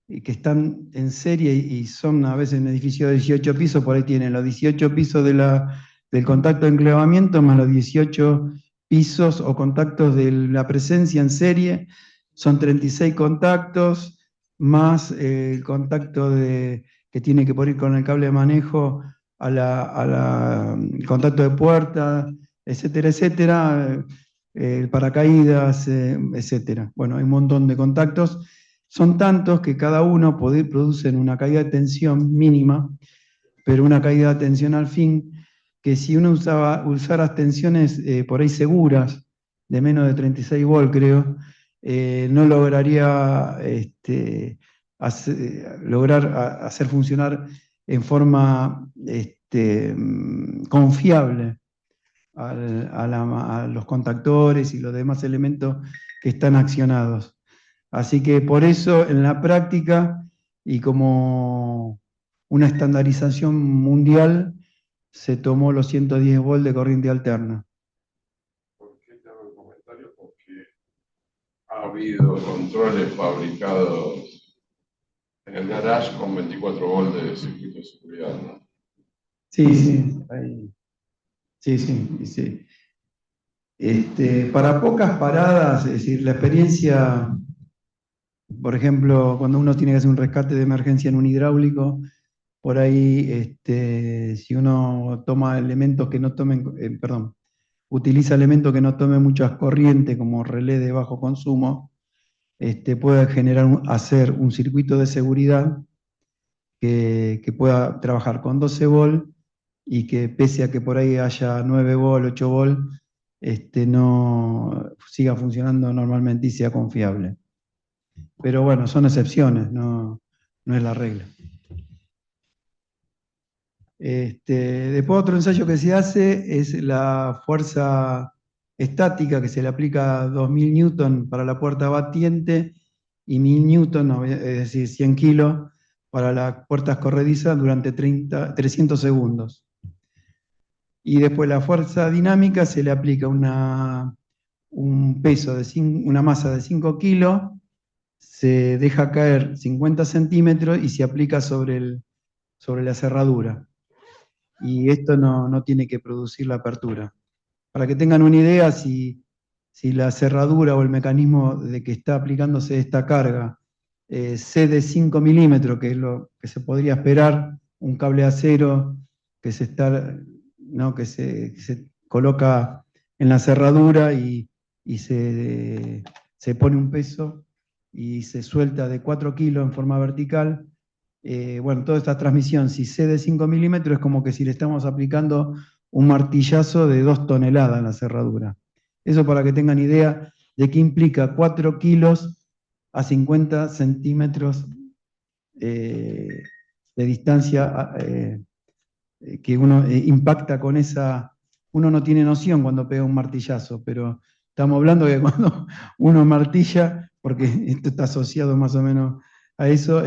que están en serie y son a veces en edificios de 18 pisos, por ahí tienen los 18 pisos del contacto de enclavamiento más los 18 pisos o contactos de la presencia en serie, son 36 contactos, más el contacto que tiene que poner con el cable de manejo el contacto de puerta, etcétera, etcétera, el paracaídas, etcétera. Bueno, hay un montón de contactos. Son tantos que cada uno producen una caída de tensión mínima, pero una caída de tensión al fin, que si uno usara tensiones por ahí seguras, de menos de 36 volts creo, no lograría hacer funcionar en forma confiable a los contactores y los demás elementos que están accionados. Así que por eso en la práctica y como una estandarización mundial se tomó los 110 volts de corriente alterna. ¿Por qué te hago el comentario? Porque ha habido controles fabricados en el garage con 24 volts de circuito de seguridad, ¿no? Sí, sí, ahí. Sí. Para pocas paradas, es decir, la experiencia, por ejemplo, cuando uno tiene que hacer un rescate de emergencia en un hidráulico, por ahí, si uno toma elementos que no tomen, utiliza elementos que no tomen muchas corrientes, como relé de bajo consumo, puede hacer un circuito de seguridad que pueda trabajar con 12 volts y que pese a que por ahí haya 9 volts, 8 volts, no siga funcionando normalmente y sea confiable. Pero bueno, son excepciones, no es la regla. Después otro ensayo que se hace es la fuerza estática, que se le aplica 2000 newton para la puerta batiente y 1000 newton, es decir, 100 kilos, para las puertas corredizas durante 300 segundos. Y después la fuerza dinámica se le aplica un peso una masa de 5 kilos, se deja caer 50 centímetros y se aplica sobre la cerradura. Y esto no tiene que producir la apertura. Para que tengan una idea, si la cerradura o el mecanismo de que está aplicándose esta carga cede 5 milímetros, que es lo que se podría esperar, un cable de acero que se coloca en la cerradura y se pone un peso y se suelta de 4 kilos en forma vertical. Bueno, toda esta transmisión, si cede 5 milímetros, es como que si le estamos aplicando un martillazo de 2 toneladas en la cerradura. Eso para que tengan idea de qué implica 4 kilos a 50 centímetros de distancia que uno impacta con esa. Uno no tiene noción cuando pega un martillazo, pero estamos hablando que cuando uno martilla, porque esto está asociado más o menos a eso,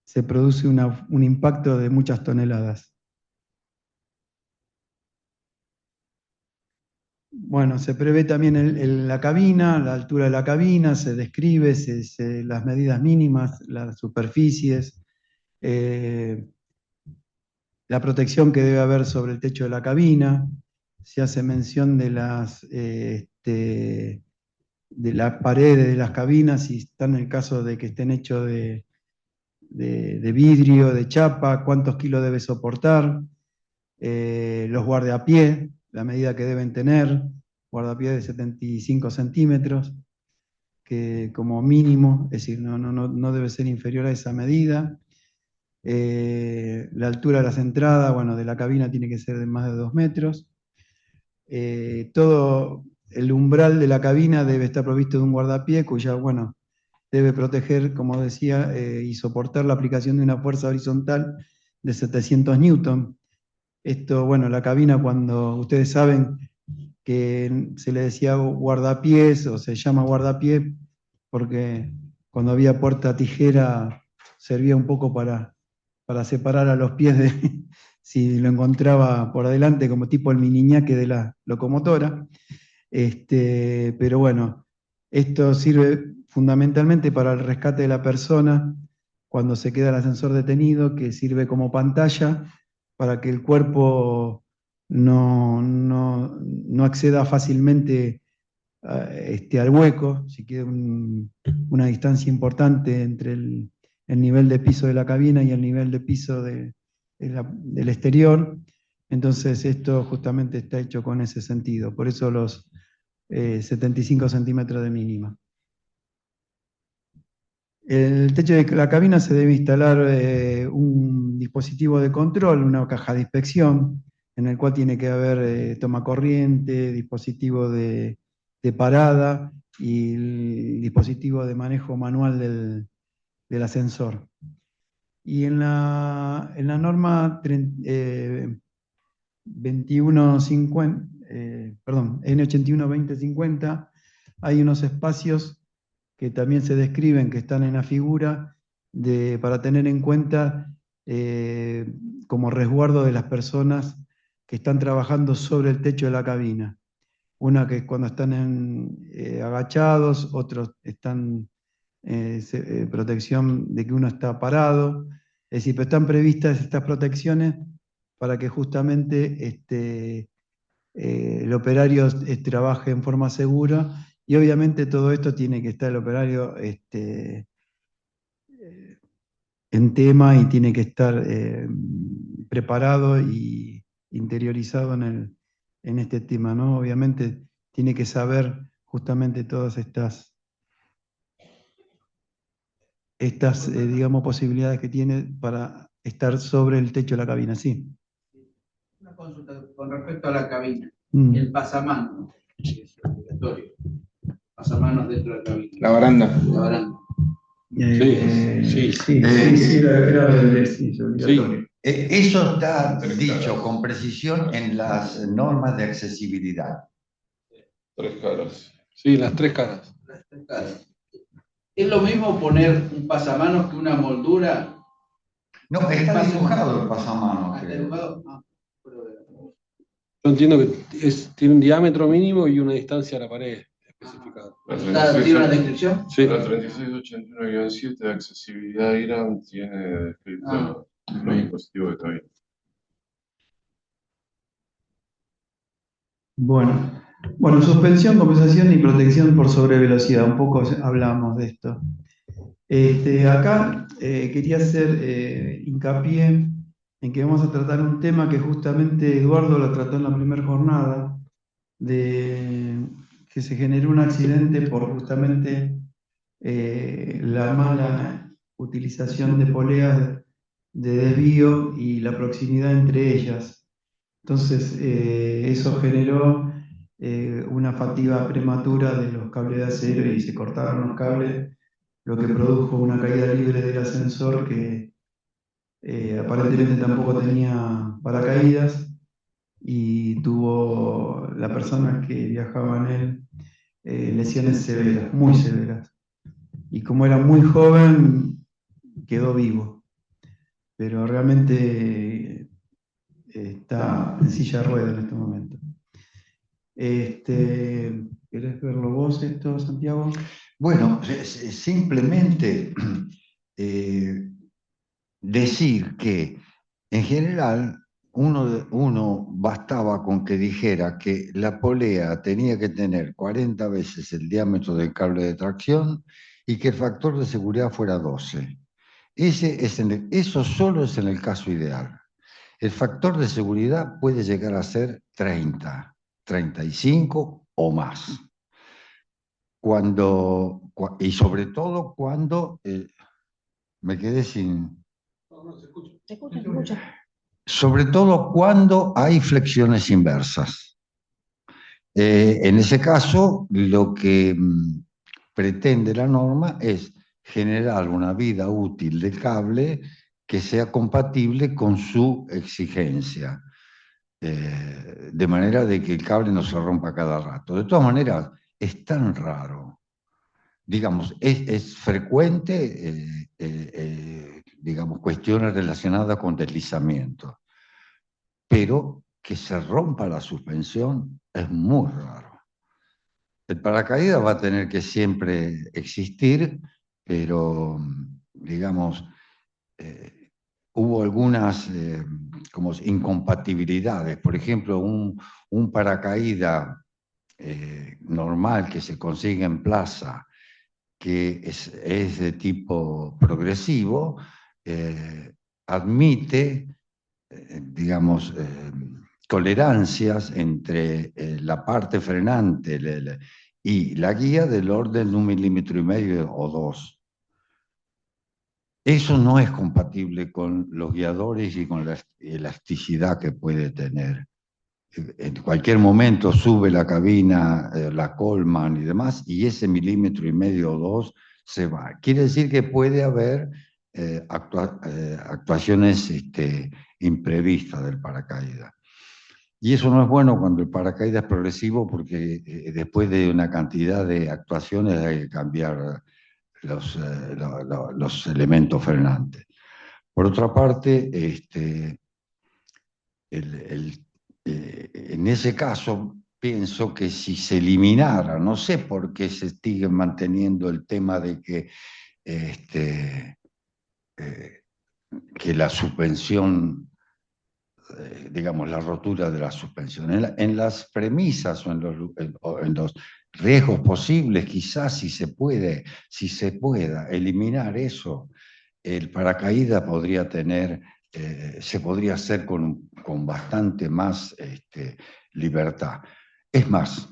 se produce un impacto de muchas toneladas. Bueno, se prevé también la cabina, la altura de la cabina, se describe las medidas mínimas, las superficies, la protección que debe haber sobre el techo de la cabina, se hace mención de las paredes de las cabinas, si están en el caso de que estén hechos de vidrio, de chapa, cuántos kilos debe soportar. Los guardapiés, la medida que deben tener, guardapiés de 75 centímetros, que como mínimo, es decir, no debe ser inferior a esa medida. La altura de las entradas, bueno, de la cabina tiene que ser de más de 2 metros. Todo el umbral de la cabina debe estar provisto de un guardapié, cuya, bueno, debe proteger, como decía, y soportar la aplicación de una fuerza horizontal de 700 newton. Esto, bueno, la cabina, cuando ustedes saben que se le decía guardapiés o se llama guardapié porque cuando había puerta tijera servía un poco para separar a los pies de si lo encontraba por adelante como tipo el miniñaque de la locomotora. Pero bueno, esto sirve fundamentalmente para el rescate de la persona cuando se queda el ascensor detenido, que sirve como pantalla para que el cuerpo no acceda fácilmente al hueco, si queda una distancia importante entre el nivel de piso de la cabina y el nivel de piso del exterior. Entonces esto justamente está hecho con ese sentido, por eso los 75 centímetros de mínima. El techo de la cabina se debe instalar un dispositivo de control, una caja de inspección, en el cual tiene que haber tomacorriente, dispositivo de parada y el dispositivo de manejo manual del ascensor. Y en la norma 2150, N81-2050, hay unos espacios que también se describen, que están en la figura, para tener en cuenta como resguardo de las personas que están trabajando sobre el techo de la cabina. Una que es cuando están agachados, otros están protección de que uno está parado. Es decir, pero están previstas estas protecciones para que justamente el operario trabaje en forma segura, y obviamente todo esto tiene que estar el operario en tema y tiene que estar preparado y interiorizado en este tema, ¿no? Obviamente tiene que saber justamente todas estas digamos, posibilidades que tiene para estar sobre el techo de la cabina, sí. Una consulta con respecto a la cabina. Mm. El pasamanos, que es obligatorio. Pasamanos dentro de la cabina. La baranda. La baranda. Sí, es obligatorio. Eso está dicho con precisión en las normas de accesibilidad. 3 caras. Sí, las 3 caras. Las 3 caras. ¿Es lo mismo poner un pasamanos que una moldura? No, está dibujado el pasamanos. ¿Está dibujado? Yo entiendo que tiene un diámetro mínimo y una distancia a la pared especificada. ¿Tiene una descripción? Sí. La 3681-7 de accesibilidad IRAM tiene descrito los dispositivos de cabina. Bueno, suspensión, compensación y protección por sobrevelocidad. Un poco hablamos de esto. Acá quería hacer hincapié en que vamos a tratar un tema que justamente Eduardo lo trató en la primera jornada, de que se generó un accidente por justamente la mala utilización de poleas de desvío y la proximidad entre ellas. Entonces, eso generó una fatiga prematura de los cables de acero y se cortaron los cables, lo que produjo una caída libre del ascensor que aparentemente tampoco tenía paracaídas, y tuvo la persona que viajaba en él lesiones severas, muy severas. Y como era muy joven, quedó vivo. Pero realmente está en silla de ruedas en este momento. ¿Querés verlo vos esto, Santiago? Bueno, simplemente decir que en general uno bastaba con que dijera que la polea tenía que tener 40 veces el diámetro del cable de tracción y que el factor de seguridad fuera 12. Eso solo es en el caso ideal. el factor de seguridad puede llegar a ser 30, 35 o más. Y sobre todo cuando me quedé sin... Se escucha. Sobre todo cuando hay flexiones inversas. En ese caso, lo que pretende la norma es generar una vida útil del cable que sea compatible con su exigencia, de manera de que el cable no se rompa cada rato. De todas maneras, es tan raro, digamos, es frecuente, digamos, cuestiones relacionadas con deslizamiento, pero que se rompa la suspensión es muy raro. El paracaídas va a tener que siempre existir, pero, digamos, hubo algunas como incompatibilidades. Por ejemplo, un paracaídas normal que se consigue en plaza, que es de tipo progresivo, admite, digamos, tolerancias entre la parte frenante y la guía del orden de 1,5 milímetros o 2. Eso no es compatible con los guiadores y con la elasticidad que puede tener. En cualquier momento sube la cabina, la Coleman y demás, y ese 1,5 milímetros o 2 se va. Quiere decir que puede haber actuaciones imprevistas del paracaídas. Y eso no es bueno cuando el paracaídas es progresivo, porque después de una cantidad de actuaciones hay que cambiar los elementos frenantes. Por otra parte, en ese caso pienso que si se eliminara, no sé por qué se sigue manteniendo el tema de que la suspensión, digamos, la rotura de la suspensión. En las premisas o en los riesgos posibles, quizás si se pueda eliminar eso, el paracaídas podría tener, se podría hacer con bastante más libertad. Es más,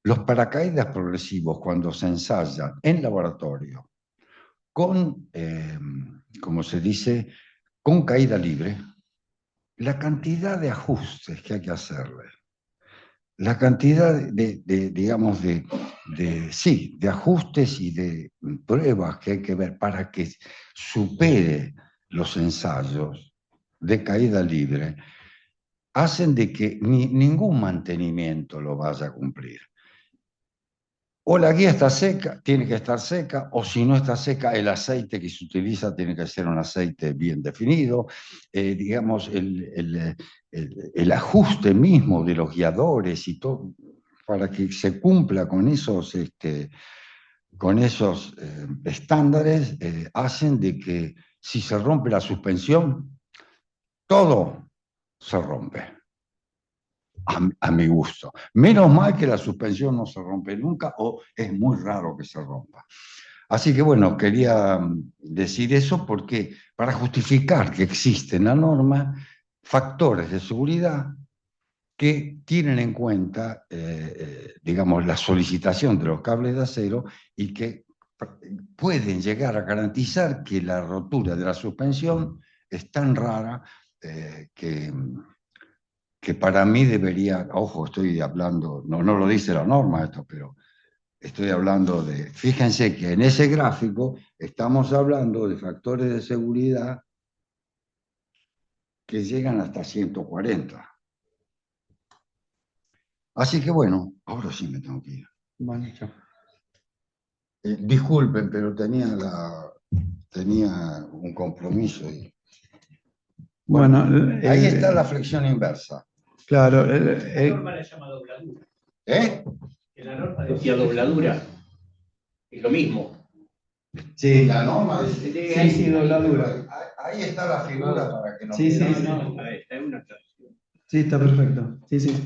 los paracaídas progresivos, cuando se ensayan en laboratorio con, como se dice, con caída libre, la cantidad de ajustes que hay que hacerle, la cantidad digamos, de ajustes y de pruebas que hay que ver para que supere los ensayos de caída libre, hacen de que ningún mantenimiento lo vaya a cumplir. O la guía está seca, tiene que estar seca, o si no está seca, el aceite que se utiliza tiene que ser un aceite bien definido. Digamos, el ajuste mismo de los guiadores y todo, para que se cumpla con esos estándares, hacen de que si se rompe la suspensión, todo se rompe. A mi gusto. Menos mal que la suspensión no se rompe nunca, o es muy raro que se rompa. Así que bueno, quería decir eso porque para justificar que existe en la norma factores de seguridad que tienen en cuenta, digamos, la solicitación de los cables de acero y que pueden llegar a garantizar que la rotura de la suspensión es tan rara que para mí debería, ojo, estoy hablando, no lo dice la norma esto, pero estoy hablando de, fíjense que en ese gráfico estamos hablando de factores de seguridad que llegan hasta 140. Así que bueno, ahora sí me tengo que ir. Bueno, disculpen, pero tenía un compromiso. Bueno, ahí está la flexión inversa. Claro. La norma la llama dobladura. En la norma decía dobladura. Es lo mismo. Sí. La norma dice... Sí, dobladura. Ahí está la figura para que no... Sí. Está en una traducción. Sí, está perfecto. Sí.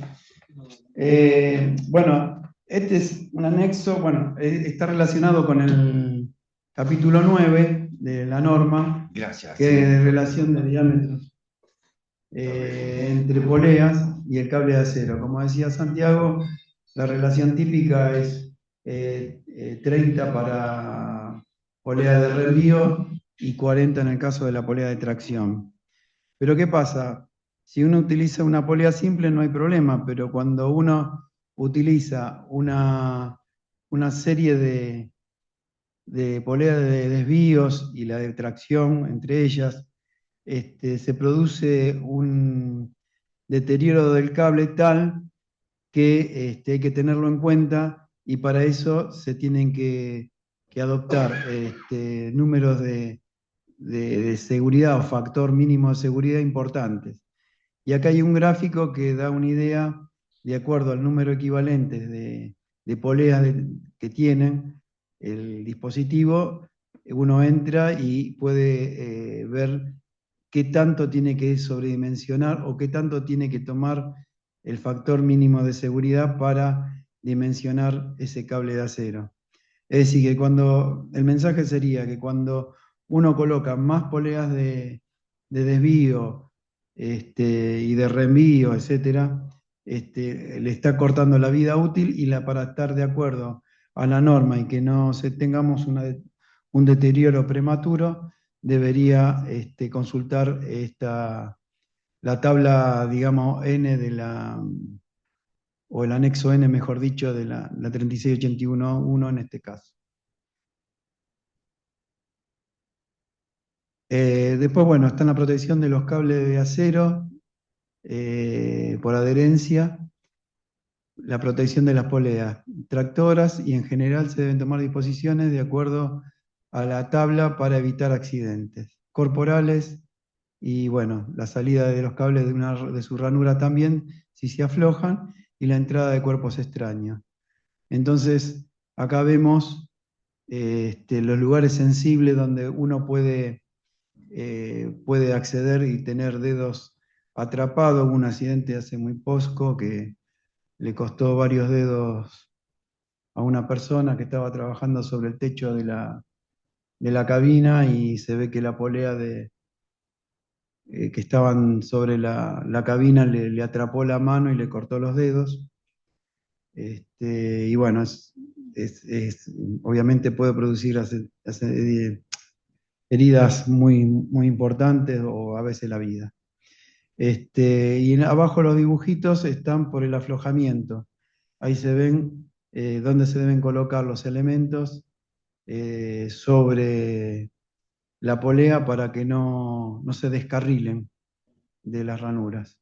Bueno, este es un anexo, bueno, está relacionado con el capítulo 9 de la norma. Gracias. Que es de relación de diámetros. entre poleas y el cable de acero. Como decía Santiago, la relación típica es 30 para polea de reenvío y 40 en el caso de la polea de tracción. Pero ¿qué pasa? Si uno utiliza una polea simple no hay problema, pero cuando uno utiliza una serie de polea de desvíos y la de tracción entre ellas, se produce un deterioro del cable tal que hay que tenerlo en cuenta y para eso se tienen que adoptar números de seguridad o factor mínimo de seguridad importantes. Y acá hay un gráfico que da una idea de acuerdo al número equivalente de poleas que tienen el dispositivo, uno entra y puede ver qué tanto tiene que sobredimensionar o qué tanto tiene que tomar el factor mínimo de seguridad para dimensionar ese cable de acero. Es decir, que el mensaje sería que cuando uno coloca más poleas de desvío y de reenvío, etcétera, le está cortando la vida útil y para estar de acuerdo a la norma y que no tengamos un deterioro prematuro, debería consultar la tabla, digamos, N o el anexo N, mejor dicho, de la 3681.1 en este caso. Después, bueno, está en la protección de los cables de acero por adherencia, la protección de las poleas tractoras y en general se deben tomar disposiciones de acuerdo a la tabla para evitar accidentes corporales y bueno, la salida de los cables de su ranura también si se aflojan y la entrada de cuerpos extraños. Entonces, acá vemos los lugares sensibles donde uno puede acceder y tener dedos atrapados. Hubo un accidente hace muy poco que le costó varios dedos a una persona que estaba trabajando sobre el techo de la cabina y se ve que la polea que estaban sobre la cabina le atrapó la mano y le cortó los dedos. Y bueno, obviamente puede producir heridas muy, muy importantes o a veces la vida. Y abajo los dibujitos están por el aflojamiento. Ahí se ven dónde se deben colocar los elementos sobre la polea para que no se descarrilen de las ranuras.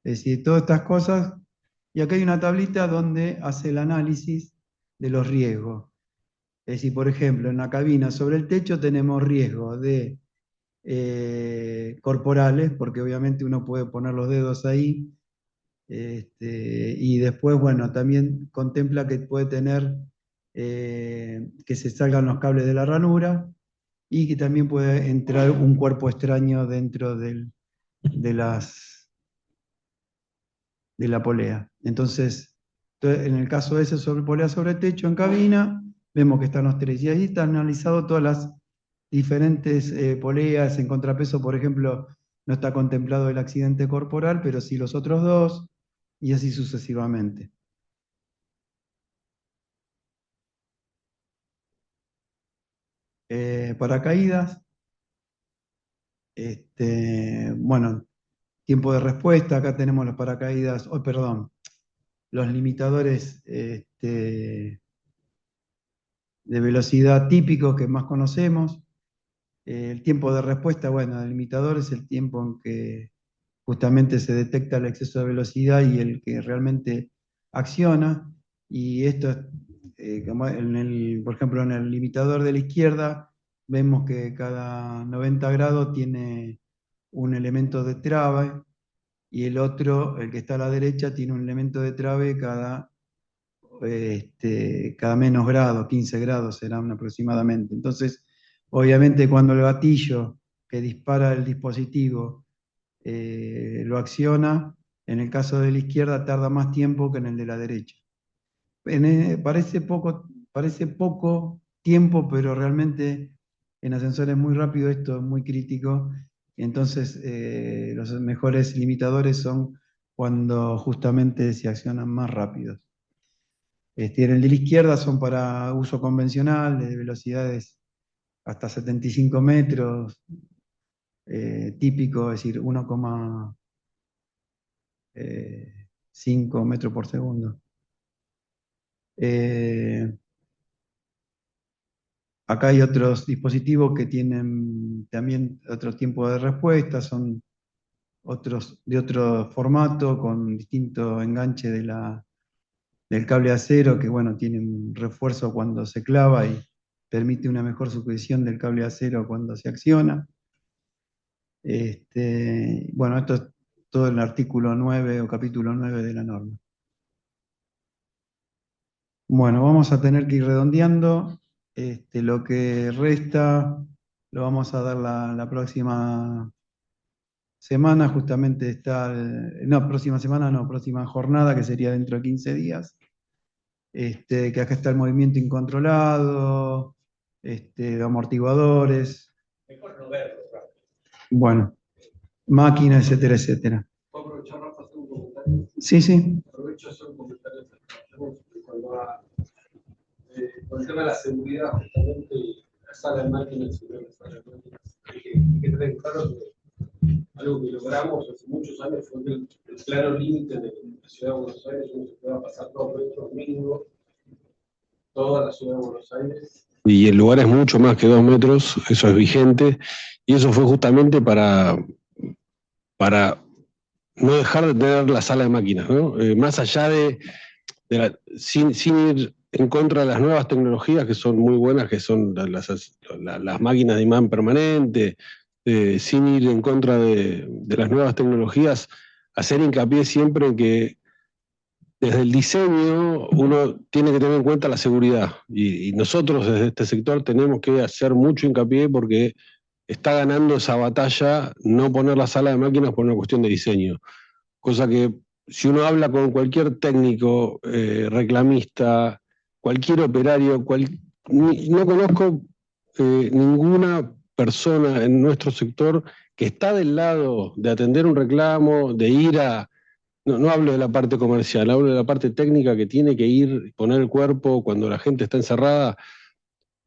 Es decir, todas estas cosas. Y acá hay una tablita donde hace el análisis de los riesgos. Es decir, por ejemplo, en la cabina sobre el techo tenemos riesgo de corporales, porque obviamente uno puede poner los dedos ahí, y después, bueno, también contempla que puede tener que se salgan los cables de la ranura y que también puede entrar un cuerpo extraño dentro de la polea. Entonces, en el caso ese sobre polea sobre techo en cabina, vemos que están los tres. Y ahí están analizadas todas las diferentes poleas. En contrapeso, por ejemplo, no está contemplado el accidente corporal, pero sí los otros dos, y así sucesivamente. Paracaídas. Bueno, tiempo de respuesta. Acá tenemos los paracaídas, los limitadores de velocidad típicos que más conocemos. El tiempo de respuesta, bueno, el limitador es el tiempo en que justamente se detecta el exceso de velocidad y el que realmente acciona. Y esto, como por ejemplo, en el limitador de la izquierda, vemos que cada 90 grados tiene un elemento de trave y el otro, el que está a la derecha, tiene un elemento de trave cada menos grado, 15 grados serán aproximadamente. Entonces, obviamente cuando el gatillo que dispara el dispositivo lo acciona, en el caso de la izquierda tarda más tiempo que en el de la derecha. Parece poco tiempo, pero realmente en ascensores muy rápido esto es muy crítico Entonces, los mejores limitadores son cuando justamente se accionan más rápido. En el de la izquierda son para uso convencional, de velocidades hasta 75 metros, típico, es decir, 1,5 metros por segundo. Acá hay otros dispositivos que tienen también otro tiempo de respuesta, son otros de otro formato, con distinto enganche del cable de acero, que bueno, tiene un refuerzo cuando se clava y permite una mejor sujeción del cable de acero cuando se acciona. Bueno, esto es todo el artículo 9 o capítulo 9 de la norma. Bueno, vamos a tener que ir redondeando. Lo que resta lo vamos a dar la próxima semana, justamente está, no, próxima semana no, próxima jornada, que sería dentro de 15 días. Que acá está el movimiento incontrolado, de amortiguadores. Mejor no verlo, Rafa. Bueno, máquinas, etcétera, etcétera. ¿Puedo aprovechar, Rafa, hacer un comentario? Sí. Aprovecho a hacer un comentario. Con el tema de la seguridad, justamente, la sala de máquinas, hay que tener claro que algo que logramos hace muchos años fue que el claro límite de la ciudad de Buenos Aires, uno se pueda pasar 2 metros mínimo, toda la ciudad de Buenos Aires. Y el lugar es mucho más que 2 metros, eso es vigente, y eso fue justamente para no dejar de tener la sala de máquinas, ¿no? Más allá sin ir en contra de las nuevas tecnologías que son muy buenas, que son las máquinas de imán permanente, sin ir en contra de las nuevas tecnologías, hacer hincapié siempre en que desde el diseño uno tiene que tener en cuenta la seguridad, y nosotros desde este sector tenemos que hacer mucho hincapié porque está ganando esa batalla no poner la sala de máquinas por una cuestión de diseño, cosa que si uno habla con cualquier técnico, reclamista, cualquier operario, no conozco ninguna persona en nuestro sector que está del lado de atender un reclamo, de ir no hablo de la parte comercial, hablo de la parte técnica, que tiene que ir, poner el cuerpo cuando la gente está encerrada.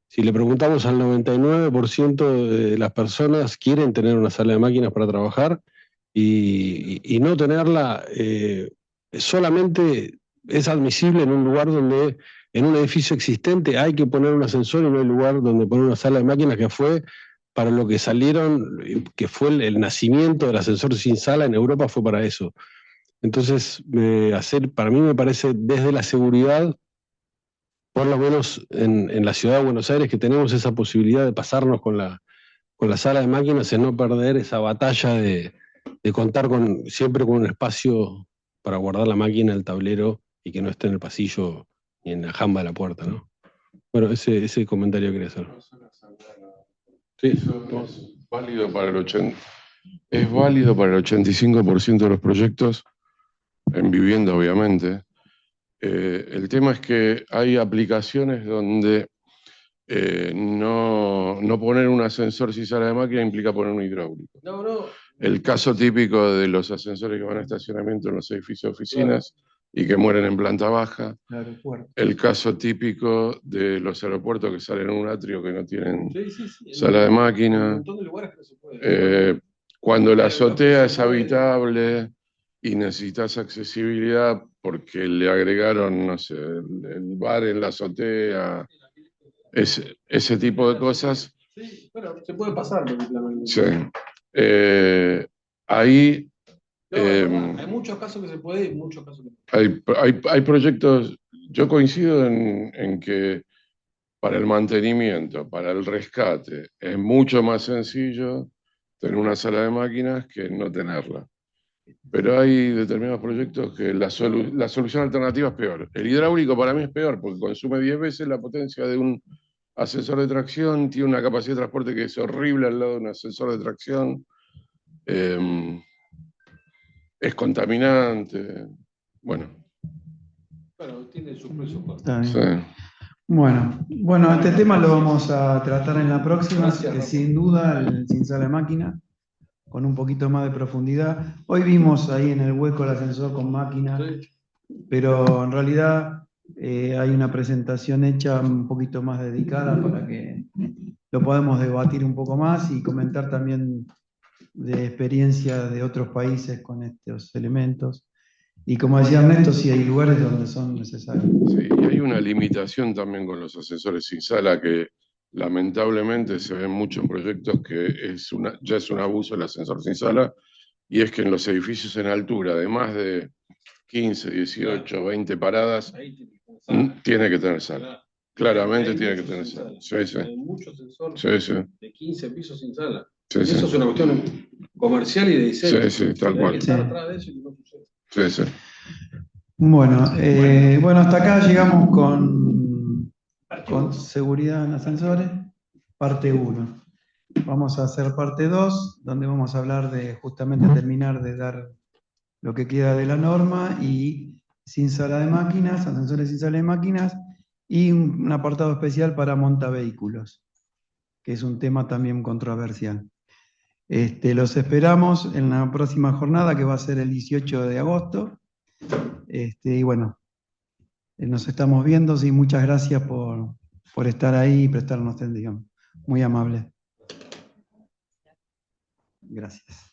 Si le preguntamos al 99% de las personas quieren tener una sala de máquinas para trabajar, y no tenerla solamente es admisible en un lugar donde, en un edificio existente, hay que poner un ascensor, y no hay lugar donde poner una sala de máquinas, que fue para lo que salieron, que fue el nacimiento del ascensor sin sala en Europa, fue para eso. Entonces, para mí me parece, desde la seguridad, por lo menos en la ciudad de Buenos Aires, que tenemos esa posibilidad de pasarnos con la sala de máquinas, en no perder esa batalla de contar siempre con un espacio para guardar la máquina, el tablero, y que no esté en el pasillo ni en la jamba de la puerta, ¿no? Bueno, ese comentario quería hacer. Sí. Es válido para el 85% de los proyectos, en vivienda obviamente. El tema es que hay aplicaciones donde no poner un ascensor sin sala de máquina implica poner un hidráulico. No. El caso típico de los ascensores que van a estacionamiento en los edificios de oficinas, claro, y que mueren en planta baja. El caso típico de los aeropuertos que salen en un atrio que no tienen sala de máquina. Un montón de lugares que no se puede. Cuando la azotea es habitable y necesitas accesibilidad porque le agregaron, no sé, el bar en la azotea, ese tipo de cosas. Sí, bueno, se puede pasar. Sí. Ahí hay muchos casos que se puede y muchos casos que no. Hay proyectos, yo coincido en que para el mantenimiento, para el rescate, es mucho más sencillo tener una sala de máquinas que no tenerla. Pero hay determinados proyectos que la solución alternativa es peor. El hidráulico para mí es peor porque consume 10 veces la potencia de un ascensor de tracción, tiene una capacidad de transporte que es horrible al lado de un ascensor de tracción, es contaminante, bueno. Bueno, tiene su precio. Sí. Bueno, este tema lo vamos a tratar en la próxima, que sin duda, el sin sala de máquina con un poquito más de profundidad. Hoy vimos ahí en el hueco el ascensor con máquinas, pero en realidad hay una presentación hecha un poquito más dedicada para que lo podamos debatir un poco más y comentar también de experiencia de otros países con estos elementos. Y como decía Ernesto, sí hay lugares donde son necesarios. Sí, y hay una limitación también con los ascensores sin sala que lamentablemente se ven muchos proyectos que ya es un abuso el ascensor sin sala, y es que en los edificios en altura de más de 15, 18, 20 paradas, tiene que tener sala. Claramente tiene que tener sala. Sí, sí. Hay muchos sensores Sí, sí. de 15 pisos sin sala. Sí, Y sí. eso es una cuestión comercial y de diseño. Sí, sí, tal Hay cual. que estar atrás de eso y no sucede. Sí, sí. Bueno, hasta acá llegamos con seguridad en ascensores, parte 1. Vamos a hacer parte 2, donde vamos a hablar de justamente terminar de dar lo que queda de la norma y sin sala de máquinas, ascensores sin sala de máquinas, y un apartado especial para montavehículos, que es un tema también controversial. Los esperamos en la próxima jornada, que va a ser el 18 de agosto. Y bueno, nos estamos viendo, sí, muchas gracias por estar ahí y prestarnos atención. Muy amable. Gracias.